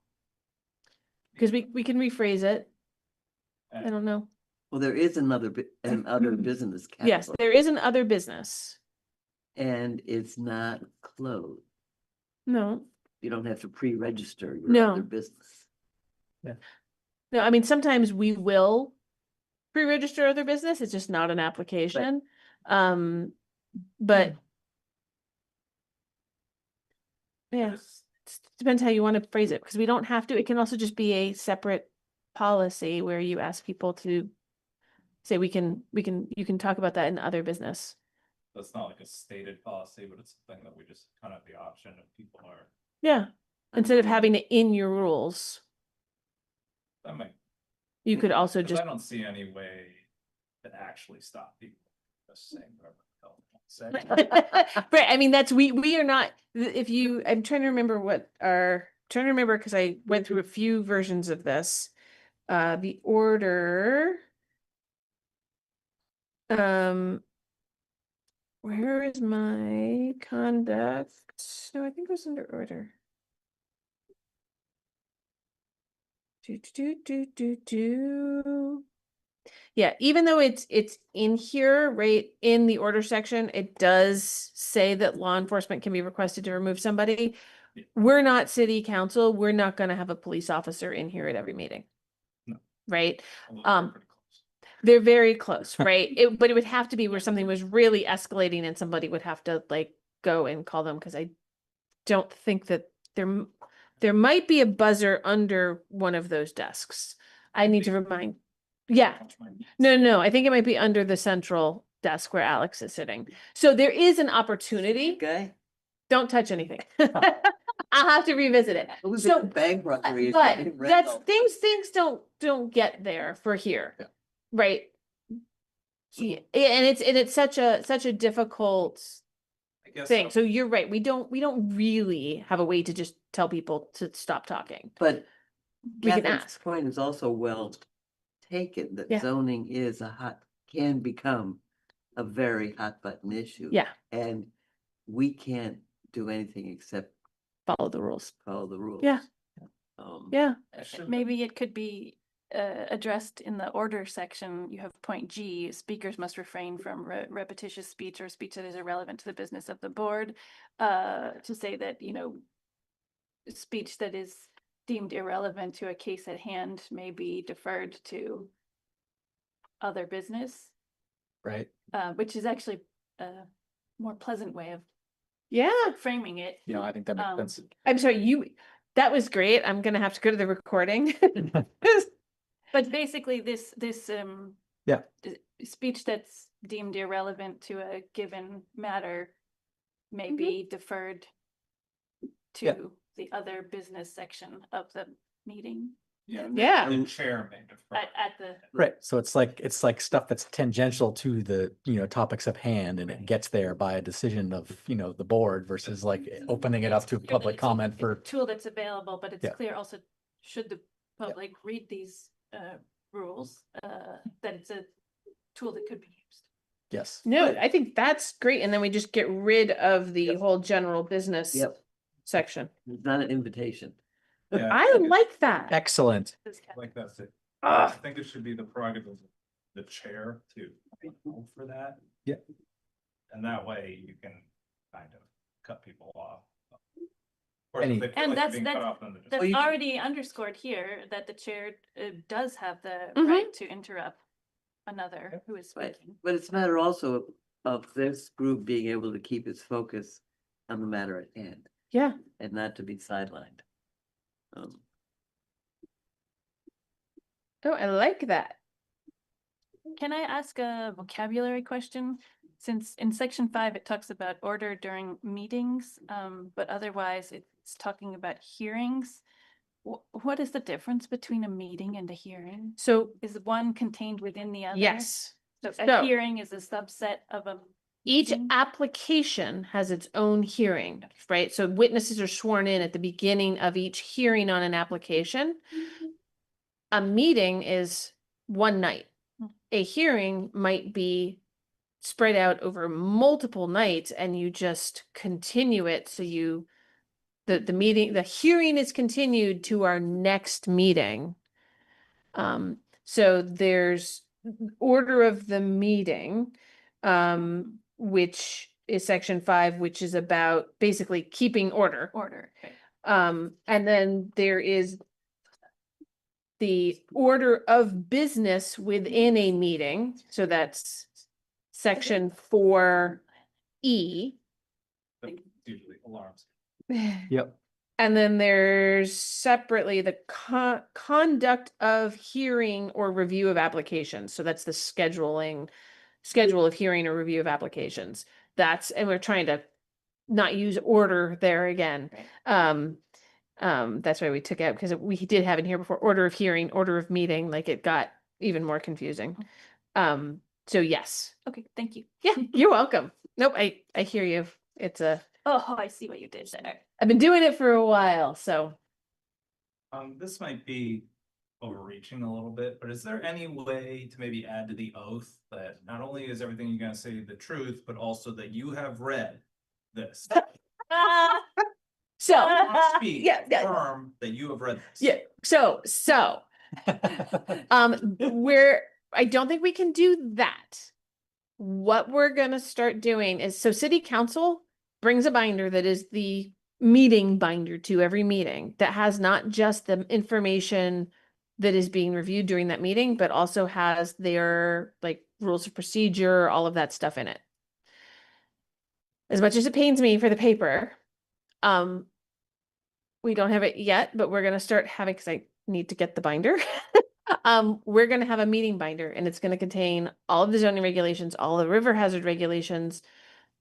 Because we can rephrase it. I don't know. Well, there is another business category. Yes, there is an other business. And it's not closed. No. You don't have to pre-register your No. other business. No, I mean, sometimes we will pre-register other business. It's just not an application. But yeah, depends how you want to phrase it, because we don't have to. It can also just be a separate policy where you ask people to say you can talk about that in other business. That's not like a stated policy, but it's something that we just kind of have the option if people are. Yeah, instead of having it in your rules, That might. you could also 'Cause just. I don't see any way to actually stop people just saying whatever the hell they want to say. Right, I mean, we are not, I'm trying to remember because I went through a few versions of this. The order. Where is my conduct? No, I think it was under order. Yeah, even though it's in here, right, in the order section, it does say that law enforcement can be requested to remove somebody. Yeah. We're not city council. We're not going to have a police officer in here at every meeting. No. Right? Although they're pretty close. They're very close, right? But it would have to be where something was really escalating and somebody would have to like go and call them, because I don't think that there might be a buzzer under one of those desks. I need to remind. Yeah. No. I think it might be under the central desk where Alex is sitting. So there is an opportunity. Okay. Don't touch anything. I'll have to revisit it. So, bank robbery is but getting that's rental. things don't get there for here. Yeah. Right. Yeah, and it's such a difficult I guess thing. So you're right. We don't really have a way to just tell people to stop talking. But We can Catherine's ask. point is also well taken, that Yeah. zoning can become a very hot button issue. Yeah. And we can't do anything except Follow the rules. follow the rules. Yeah. Yeah. Maybe it could be addressed in the order section. You have point G, speakers must refrain from repetitious speech or speech that is irrelevant to the business of the board. To say that, speech that is deemed irrelevant to a case at hand may be deferred to other business. Right. Which is actually a more pleasant way of Yeah. framing it. I think that makes sense. I'm sorry, that was great. I'm gonna have to go to the recording. But basically this Yeah. speech that's deemed irrelevant to a given matter may be deferred to Yeah. the other business section of the meeting. Yeah. Yeah. The chair may defer. At the. Right, so it's like stuff that's tangential to the, topics at hand, and it gets there by a decision of, the board versus like opening it up to public comment It's a for. tool that's available, but it's Yeah. clear also, should the public read these rules, that it's a tool that could be used. Yes. No, I think that's great. And then we just get rid of the Yep. whole general business Yep, section. it's not an invitation. Yeah, I like that. Excellent. This kind. like that's it. Ah. I think it should be the prerogative of the chair to vote for that. Yeah. And that way you can kind of cut people off. Or Any- if they feel And like they're that's- being cut that's- off, then they're just- That's Well, you can- already underscored here, that the chair does have the Mhm. right to interrupt another who is Right. speaking. But it's a matter also of this group being able to keep its focus on the matter at hand Yeah. and not to be sidelined. Oh, I like that. Can I ask a vocabulary question? Since in section 5, it talks about order during meetings, but otherwise it's talking about hearings. What is the difference between a meeting and a hearing? So Is one contained within the other? yes, So So- a hearing is a subset of a. each meeting? application has its own hearing, right? So witnesses are sworn in at the beginning of each hearing on an application. A meeting is one night. A hearing might be spread out over multiple nights and you just continue it. So the hearing is continued to our next meeting. So there's order of the meeting, which is section 5, which is about basically keeping order. Order. Okay. And then there is the order of business within a meeting. So that's section 4E. That's usually alarms. Yep. And then there's separately the conduct of hearing or review of applications. So that's the schedule of hearing or review of applications. And we're trying to not use order there again. Right. That's why we took out, because we did have in here before order of hearing, order of meeting, like it got even more confusing. So yes. Okay, thank you. Yeah, you're welcome. Nope, I hear you. Oh, I see what you did there. I've been doing it for a while, so. This might be overreaching a little bit, but is there any way to maybe add to the oath that not only is everything you're gonna say the truth, but also that you have read this? So, Speak yeah. firm that you have read this. Yeah, so, I don't think we can do that. What we're gonna start doing is, so city council brings a binder that is the meeting binder to every meeting that has not just the information that is being reviewed during that meeting, but also has their like rules of procedure, all of that stuff in it. As much as it pains me for the paper, we don't have it yet, but we're gonna start having, because I need to get the binder. We're gonna have a meeting binder, and it's gonna contain all of the zoning regulations, all the river hazard regulations,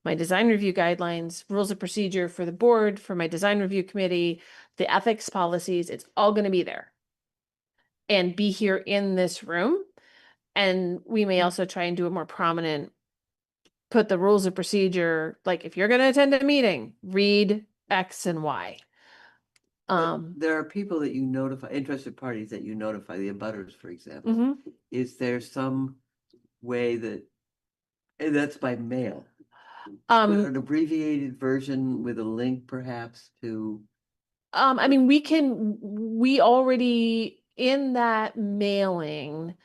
my design review guidelines, rules of procedure for the board, for my design review committee, the ethics policies. It's all gonna be there and be here in this room. And we may also try and do it more prominent, put the rules of procedure, like if you're gonna attend a meeting, read X and Y. But there are people that you notify, interested parties that you notify, the abutters, for example. Mhm. Is there some way and that's by mail, an abbreviated version with a link perhaps to? I mean, we already, in that mailing,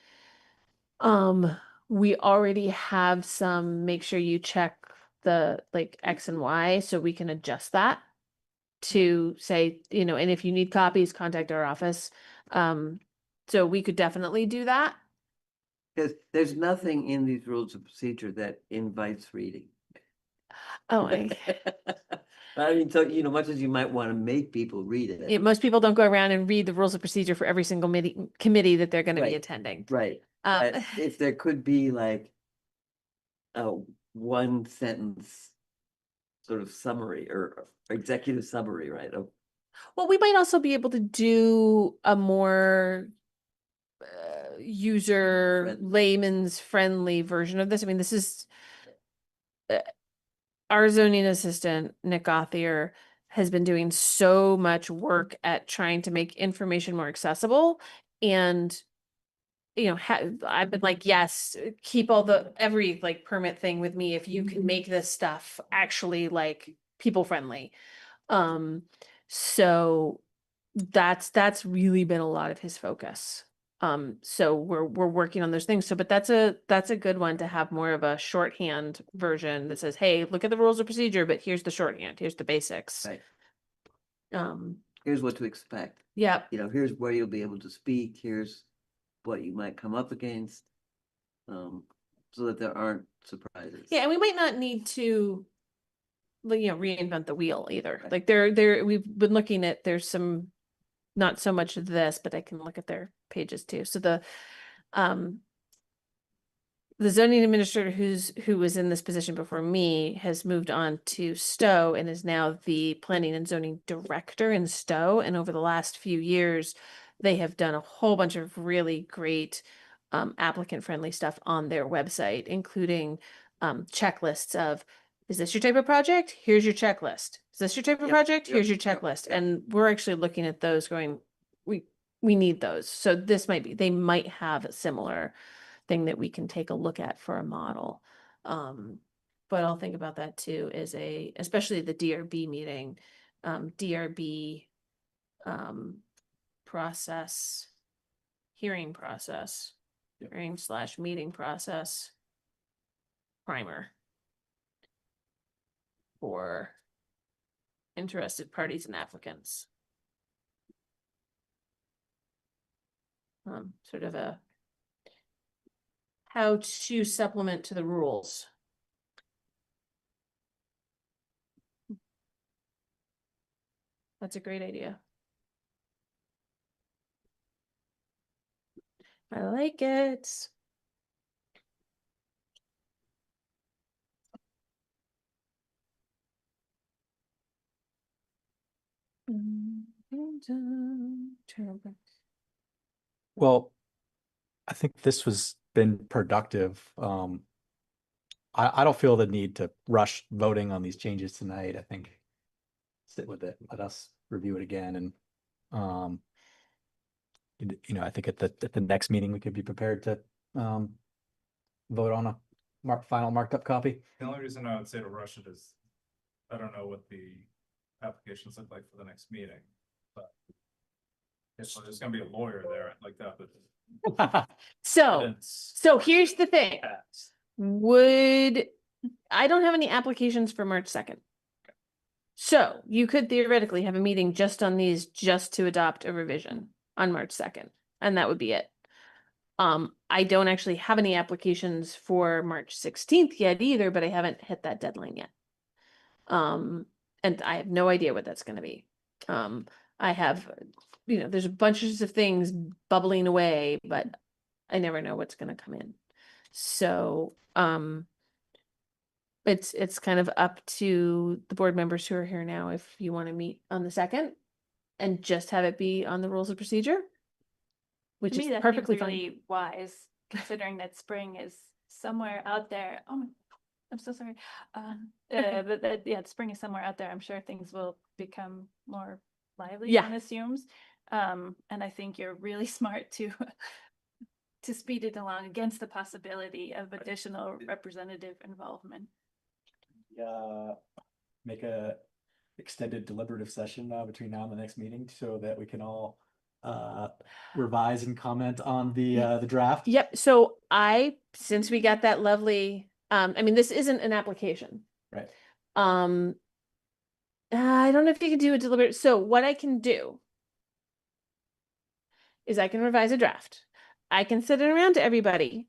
we already have some, make sure you check the like X and Y, so we can adjust that to say, and if you need copies, contact our office. So we could definitely do that. Because there's nothing in these rules of procedure that invites reading. Oh, I mean, so, much as you might want to make people read it. most people don't go around and read the rules of procedure for every single committee that they're going to be Right. attending. Right. Um, But if there could be like a one sentence sort of summary or executive summary, right, of Well, we might also be able to do a more user layman's friendly version of this. I mean, this is our zoning assistant, Nick Gothier, has been doing so much work at trying to make information more accessible. And, you know, I've been like, yes, keep every like permit thing with me if you can make this stuff actually like people friendly. So that's really been a lot of his focus. So we're working on those things. So, but that's a good one to have more of a shorthand version that says, hey, look at the rules of procedure, but here's the shorthand, here's the basics. Right. Um, Here's what to expect. yeah. You know, here's where you'll be able to speak, here's what you might come up against. So that there aren't surprises. Yeah, and we might not need to, you know, reinvent the wheel either. Right. Like we've been looking at, there's some, not so much of this, but I can look at their pages too. So the zoning administrator who was in this position before me has moved on to Stowe and is now the planning and zoning director in Stowe. And over the last few years, they have done a whole bunch of really great applicant friendly stuff on their website, including checklists of, is this your type of project? Here's your checklist. Is this your type of project? Here's your checklist. And we're actually looking at those going, we need those. So this might be, they might have a similar thing that we can take a look at for a model. But I'll think about that too, especially the DRB meeting, DRB process, hearing / meeting process primer for interested parties and applicants. Sort of a how to supplement to the rules. That's a great idea. I like it. Well, I think this was been productive. I don't feel the need to rush voting on these changes tonight. I think sit with it, let us review it again, and you know, I think at the next meeting we could be prepared to vote on a final marked up copy. The only reason I would say to rush it is I don't know what the applications look like for the next meeting, but if there's gonna be a lawyer there, I'd like that, but So here's the thing. I don't have any applications for March 2nd. So you could theoretically have a meeting just on these, just to adopt a revision on March 2nd, and that would be it. I don't actually have any applications for March 16th yet either, but I haven't hit that deadline yet. And I have no idea what that's going to be. I have, you know, there's bunches of things bubbling away, but I never know what's going to come in. So, it's kind of up to the board members who are here now if you want to meet on the 2nd and just have it be on the rules of procedure, which To is me, that perfectly seems fine. really wise, considering that spring is somewhere out there. Oh, I'm so sorry. But yeah, spring is somewhere out there. I'm sure things will become more lively, Yeah. one assumes. And I think you're really smart to speed it along against the possibility of additional representative involvement. Make a extended deliberative session between now and the next meeting so that we can all revise and comment on the draft. Yep. So since we got that lovely, I mean, this isn't an application. Right. I don't know if you can do a deliberate. So what I can do is I can revise a draft. I can send it around to everybody.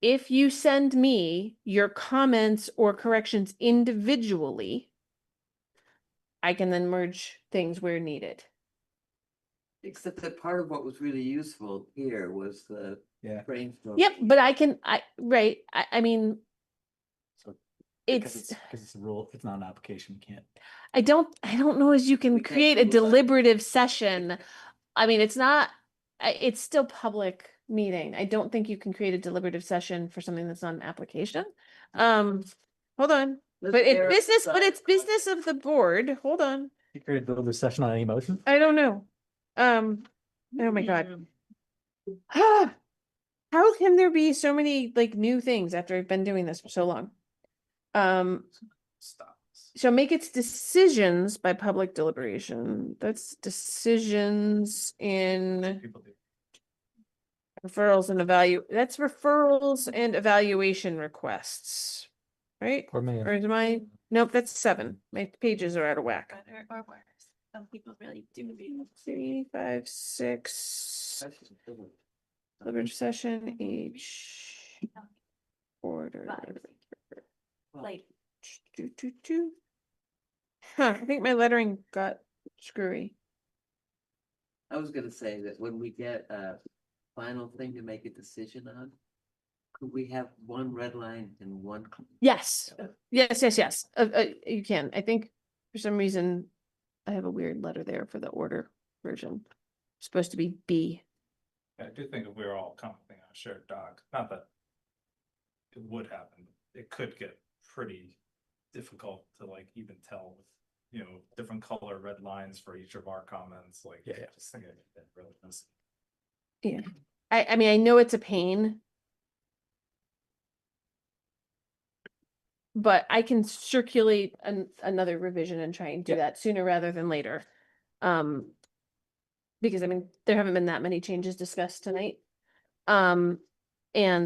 If you send me your comments or corrections individually, I can then merge things where needed. Except that part of what was really useful here was the brainstorm. Yep, but I mean, So it's, Because it's a rule, it's not an application, you can't. I don't know as you can We can't create a do that. deliberative session. I mean, it's not, it's still public meeting. I don't think you can create a deliberative session for something that's not an application. Hold on, Let's but err on the it's side of business of the board. Hold on. You create a session on any motion? I don't know. Oh my God. How can there be so many like new things after I've been doing this for so long? Stop. Shall make its decisions by public deliberation. That's decisions in People do. referrals and that's referrals and evaluation requests. Right? Or may. Or is my, nope, that's 7. My pages are out of whack. Or worse. Some people really do be. 3, 5, 6. Deliberative session each order. Like, Huh, I think my lettering got screwy. I was gonna say that when we get a final thing to make a decision on, could we have one red line and one? Yes, yes. You can. I think for some reason I have a weird letter there for the order version. It's supposed to be B. I do think if we were all commenting on a shared doc, not that it would happen, but it could get pretty difficult to like even tell with, you know, different color red lines for each of our comments, like, Yeah. just think it really does. Yeah. I mean, I know it's a pain. But I can circulate another revision and try and do Yeah. that sooner rather than later. Because I mean, there haven't been that many changes discussed tonight. And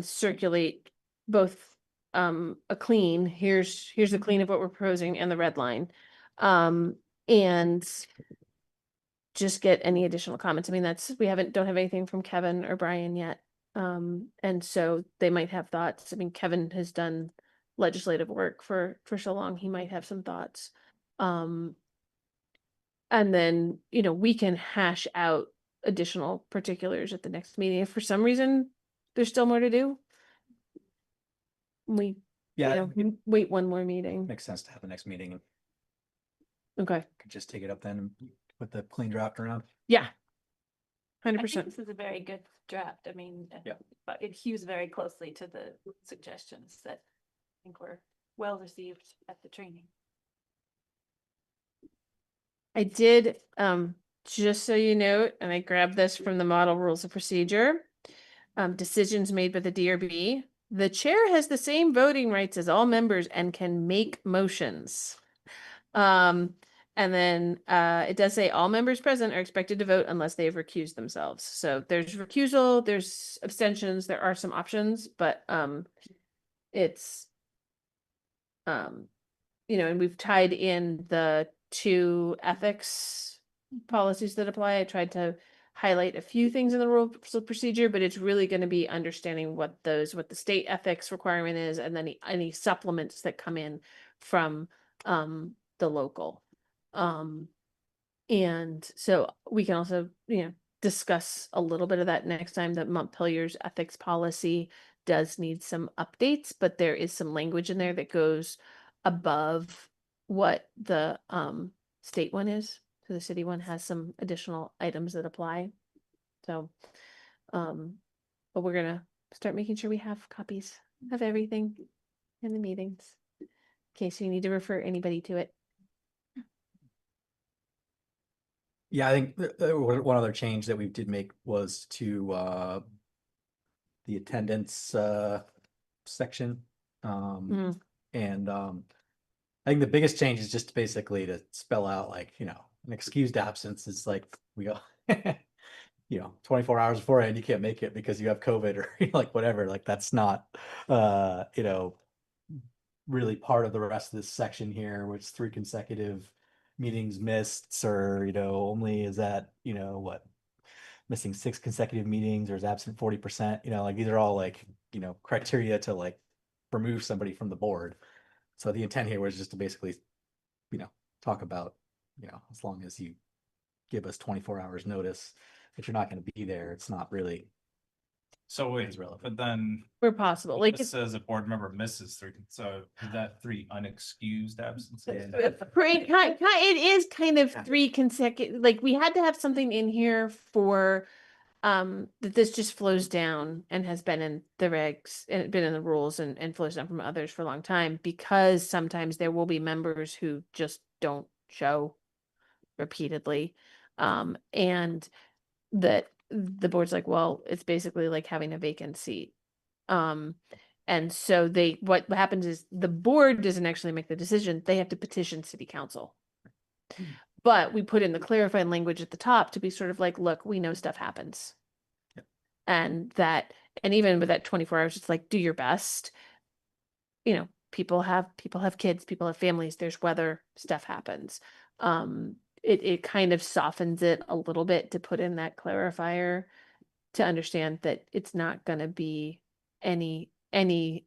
circulate both a clean, here's the clean of what we're proposing and the red line. And just get any additional comments. I mean, we don't have anything from Kevin or Brian yet. And so they might have thoughts. I mean, Kevin has done legislative work for so long, he might have some thoughts. And then, you know, we can hash out additional particulars at the next meeting. If for some reason there's still more to do, we, Yeah, wait one more meeting. makes sense to have the next meeting and Okay. could just take it up then and put the clean draft around. Yeah. I think 100%. this is a very good draft. I mean, Yeah. but it hews very closely to the suggestions that I think were well received at the training. I did, just so you know, and I grabbed this from the model rules of procedure. Decisions made by the DRB. The chair has the same voting rights as all members and can make motions. And then it does say all members present are expected to vote unless they have recused themselves. So there's recusal, there's abstentions, there are some options, but it's you know, and we've tied in the 2 ethics policies that apply. I tried to highlight a few things in the rules of procedure, but it's really going to be understanding what the state ethics requirement is, and then any supplements that come in from the local. And so we can also, you know, discuss a little bit of that next time. That Montpelier's ethics policy does need some updates, but there is some language in there that goes above what the state one is. So the city one has some additional items that apply. So but we're gonna start making sure we have copies of everything in the meetings in case you need to refer anybody to it. Yeah, I think one other change that we did make was to the attendance section. And I think the biggest change is just basically to spell out, like, you know, an excused absence is like we go, you know, 24 hours beforehand you can't make it because you have COVID or like whatever. Like that's not you know, really part of the rest of this section here, which is 3 consecutive meetings missed, or, you know, only is that, you know, what, missing 6 consecutive meetings or is absent 40%, you know, like these are all like, you know, criteria to like remove somebody from the board. So the intent here was just to basically, you know, talk about, you know, as long as you give us 24 hours notice, if you're not going to be there, it's not really So wait, but then where possible. Like it says a board member misses 3, so is that 3 unexcused absences? it is kind of 3 consecutive, like we had to have something in here for that this just flows down and has been in the regs and been in the rules and flows down from others for a long time, because sometimes there will be members who just don't show repeatedly. And that the board's like, well, it's basically like having a vacant seat. And so what happens is the board doesn't actually make the decision. They have to petition city council. But we put in the clarifying language at the top to be sort of like, look, we know stuff happens. And even with that 24 hours, it's like, do your best. You know, people have kids, people have families, there's weather, stuff happens. It kind of softens it a little bit to put in that clarifier to understand that it's not going to be any, 3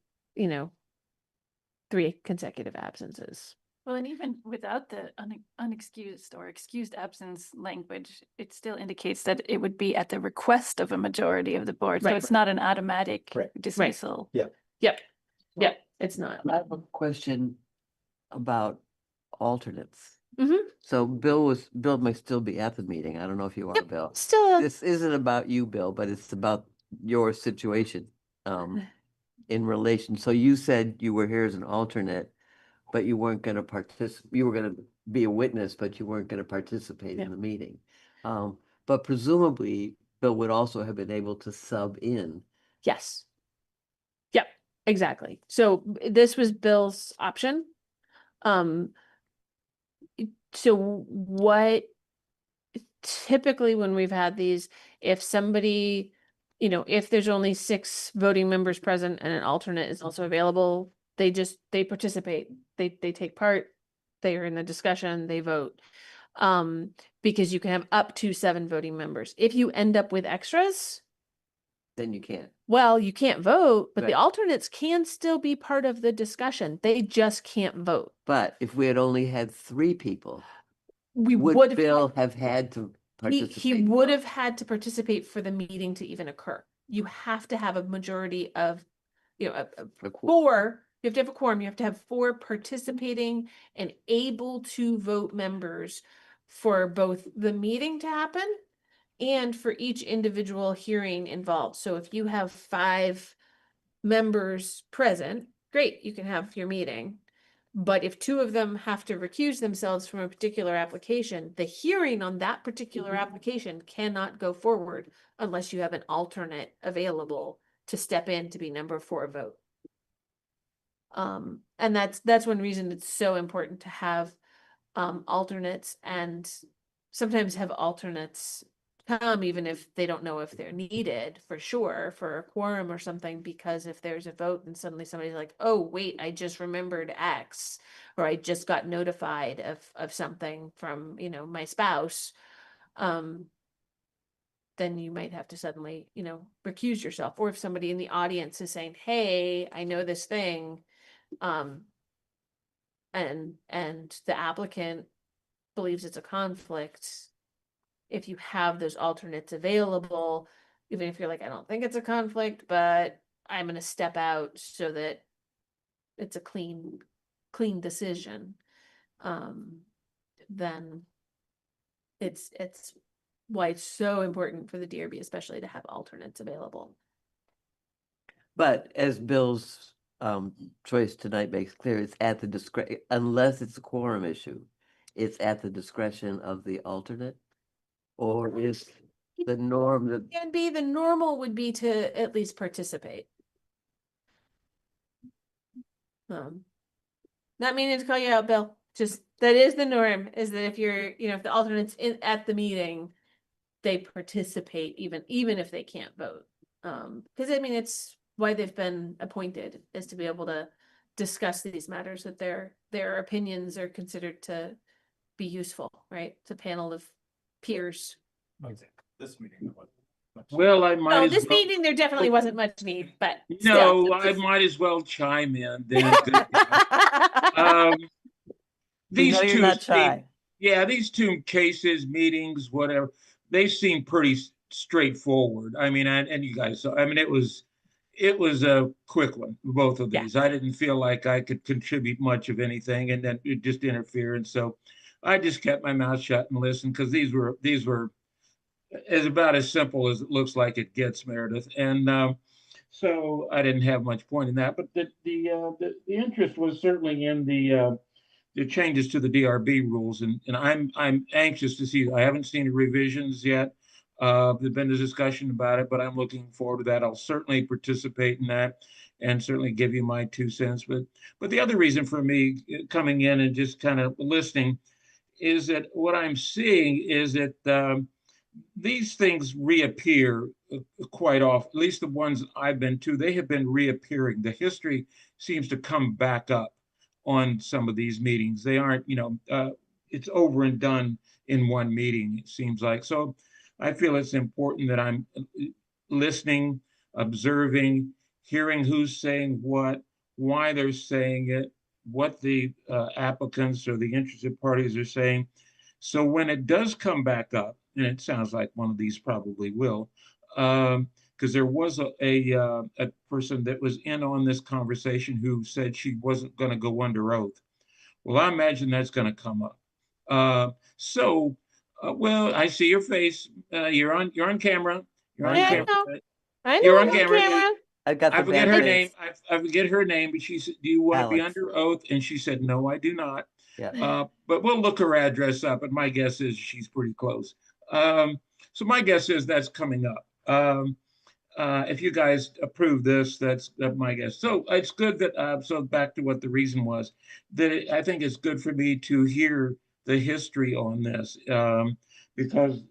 consecutive absences. Well, and even without the unexcused or excused absence language, it still indicates that it would be at the request of a majority of the board. So Right. it's not an automatic Right. dismissal. Yep, it's not. I have a question about alternates. Mhm. So Bill might still be at the meeting. I don't know if you are, Yep. Bill. Still, This isn't about you, Bill, but it's about your situation in relation. So you said you were here as an alternate, but you weren't going to participate. You were going to be a witness, but you weren't going to participate Yeah. in the meeting. But presumably Bill would also have been able to sub in. yes. Yep, exactly. So this was Bill's option. So what typically when we've had these, if somebody, if there's only 6 voting members present and an alternate is also available, they participate, they take part, they are in the discussion, they vote. Because you can have up to 7 voting members. If you end up with extras, Then you can't. well, you can't vote, but the Right. alternates can still be part of the discussion. They just can't vote. But if we had only had 3 people, We would Bill have had to he participate? would have had to participate for the meeting to even occur. You have to have a majority of, A quorum. 4, you have to have a quorum, you have to have 4 participating and able to vote members for both the meeting to happen and for each individual hearing involved. So if you have 5 members present, great, you can have your meeting. But if 2 of them have to recuse themselves from a particular application, the hearing on that particular application cannot go forward unless you have an alternate available to step in to be number 4 vote. And that's one reason it's so important to have alternates, and sometimes have alternates come even if they don't know if they're needed for sure for a quorum or something, because if there's a vote and suddenly somebody's like, oh wait, I just remembered X, or I just got notified of something from my spouse, then you might have to suddenly recuse yourself. Or if somebody in the audience is saying, hey, I know this thing, and the applicant believes it's a conflict, if you have those alternates available, even if you're like, I don't think it's a conflict, but I'm going to step out so that it's a clean decision, then it's why it's so important for the DRB especially to have alternates available. But as Bill's choice tonight makes clear, it's at the discretion, unless it's a quorum issue, it's at the discretion of the alternate? Or is the norm that And the normal would be to at least participate. Not meaning to call you out, Bill. Just that is the norm, is that if you're, if the alternate's at the meeting, they participate even if they can't vote. Because it's why they've been appointed, is to be able to discuss these matters, that their opinions are considered to be useful, right? It's a panel of peers. This meeting. Well, I No, might as this well. meeting, there definitely wasn't much need, but No, still. I might as well chime in then. These you're two not seem, shy. yeah, these 2 cases, meetings, whatever, they seem pretty straightforward. I mean, and you guys, I mean, it was a quick one, both of Yeah. these. I didn't feel like I could contribute much of anything, and then it just interfered. And so I just kept my mouth shut and listened, because these were is about as simple as it looks like it gets, Meredith. And so I didn't have much point in that, but the interest was certainly in the changes to the DRB rules, and I'm anxious to see. I haven't seen the revisions yet. There's been a discussion about it, but I'm looking forward to that. I'll certainly participate in that, and certainly give you my 2 cents. But the other reason for me coming in and just kind of listening is that what I'm seeing is that these things reappear quite often. At least the ones I've been to, they have been reappearing. The history seems to come back up on some of these meetings. They aren't, it's over and done in one meeting, it seems like. So I feel it's important that I'm listening, observing, hearing who's saying what, why they're saying it, what the applicants or the interested parties are saying. So when it does come back up, and it sounds like one of these probably will, because there was a person that was in on this conversation who said she wasn't going to go under oath. Well, I imagine that's going to come up. Well, I see your face. You're on camera. You're on Yeah, camera. I know You're I'm on on camera. camera. I've got I the forget bad her face. name. I forget her name, but she said, "Do you want to be Alex. under oath?" And she said, "No, I do not." Yeah. But we'll look her address up, and my guess is she's pretty close. So my guess is that's coming up. If you guys approve this, that's my guess. So it's good that, so back to what the reason was, that I think it's good for me to hear the history on this, because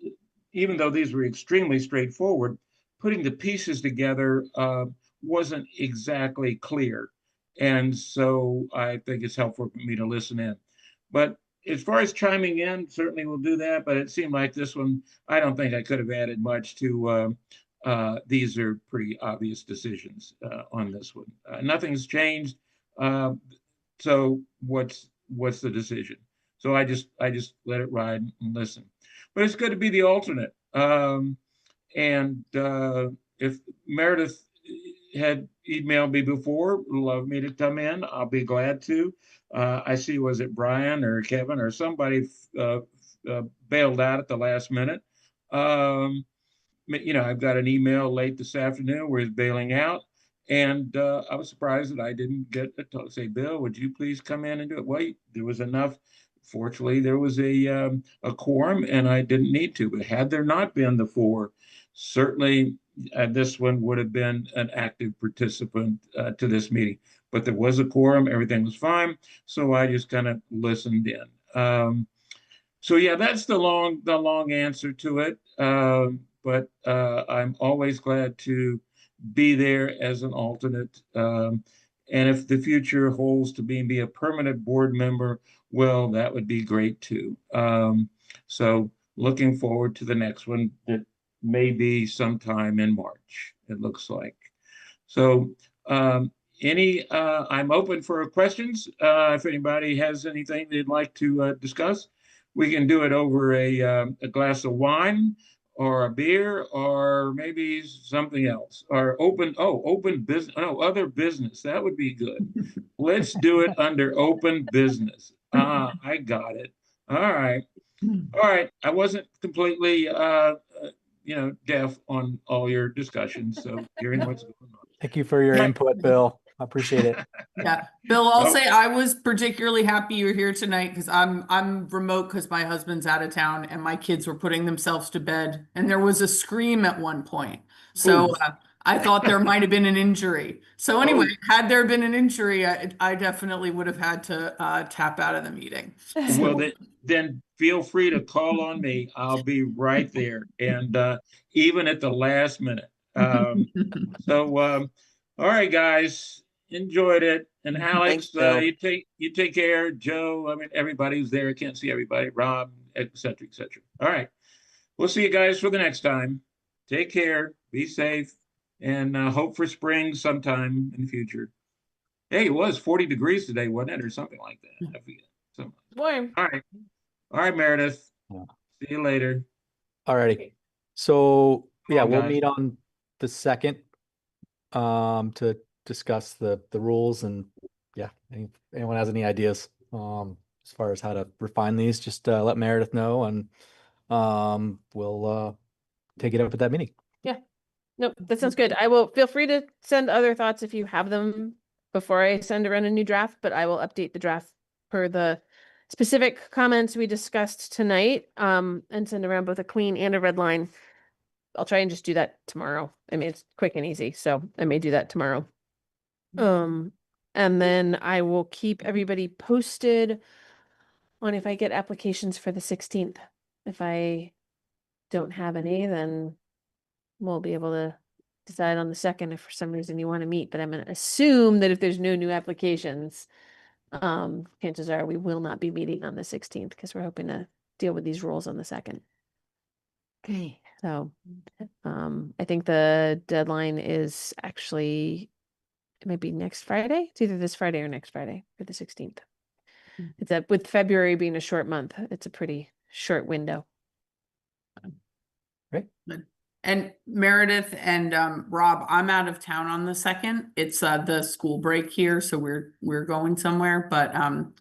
even though these were extremely straightforward, putting the pieces together wasn't exactly clear. And so I think it's helpful for me to listen in. But as far as chiming in, certainly we'll do that. But it seemed like this one, I don't think I could have added much to. These are pretty obvious decisions on this one. Nothing's changed. So what's the decision? So I just let it ride and listen. But it's good to be the alternate. And if Meredith had emailed me before, love me to come in, I'll be glad to. I see, was it Brian or Kevin or somebody bailed out at the last minute. I've got an email late this afternoon where he's bailing out. And I was surprised that I didn't get to say, Bill, would you please come in and do it? Well, there was enough. Fortunately, there was a quorum and I didn't need to. But had there not been the four, certainly this one would have been an active participant to this meeting. But there was a quorum, everything was fine. So I just kind of listened in. So yeah, that's the long answer to it. But I'm always glad to be there as an alternate. And if the future holds to be a permanent board member, well, that would be great too. So looking forward to the next one that may be sometime in March, it looks like. So I'm open for questions. If anybody has anything they'd like to discuss, we can do it over a glass of wine or a beer or maybe something else, or open business. No, other business. That would be good. Let's do it under open business. I got it. All right. All right. I wasn't completely, deaf on all your discussions. So hearing what's going on. Thank you for your input, Bill. I appreciate it. Yeah, Bill, I'll Oh. say I was particularly happy you're here tonight because I'm remote because my husband's out of town and my kids were putting themselves to bed and there was a scream at one point. So I thought there might have been an injury. So anyway, had there been an injury, I definitely would have had to tap out of the meeting. Well, then feel free to call on me. I'll be right there, and even at the last minute. All right, guys, enjoyed it. And Alex, Thanks, Bill. you take care. Joe, I mean, everybody who's there. I can't see everybody. Rob, et cetera, et cetera. All right, we'll see you guys for the next time. Take care. Be safe, and hope for spring sometime in the future. Hey, it was 40 degrees today, wasn't it, or something like that? I forget. So, Warm. all right, Meredith. Yeah. See you later. Alrighty. So yeah, on, we'll guys. meet on the 2nd to discuss the rules and yeah, anyone has any ideas as far as how to refine these, just let Meredith know and we'll take it up at that meeting. Nope, that sounds good. I will feel free to send other thoughts if you have them before I send around a new draft, but I will update the draft per the specific comments we discussed tonight, and send around both a clean and a red line. I'll try and just do that tomorrow. I mean, it's quick and easy, so I may do that tomorrow. And then I will keep everybody posted on if I get applications for the 16th. If I don't have any, then we'll be able to decide on the 2nd if for some reason you want to meet, but I'm gonna assume that if there's no new applications, chances are we will not be meeting on the 16th because we're hoping to deal with these rules on the 2nd. Okay, so I think the deadline is actually, it might be next Friday. It's either this Friday or next Friday for the 16th. It's a, with February being a short month, it's a pretty short window. And Meredith and Rob, I'm out of town on the 2nd. It's the school break here, so we're going somewhere, but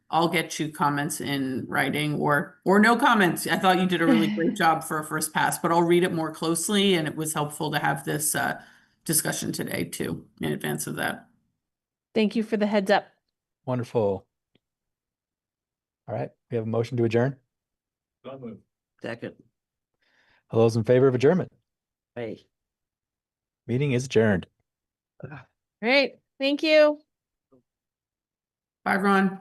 I'll get you comments in writing or no comments. I thought you did a really great job for a first pass, but I'll read it more closely, and it was helpful to have this discussion today too in advance of that. Thank you for the heads up. Wonderful. All right, we have a motion to adjourn. Second. All those in favor of adjournment? Hey. Meeting is adjourned. All right, thank you. Bye, everyone.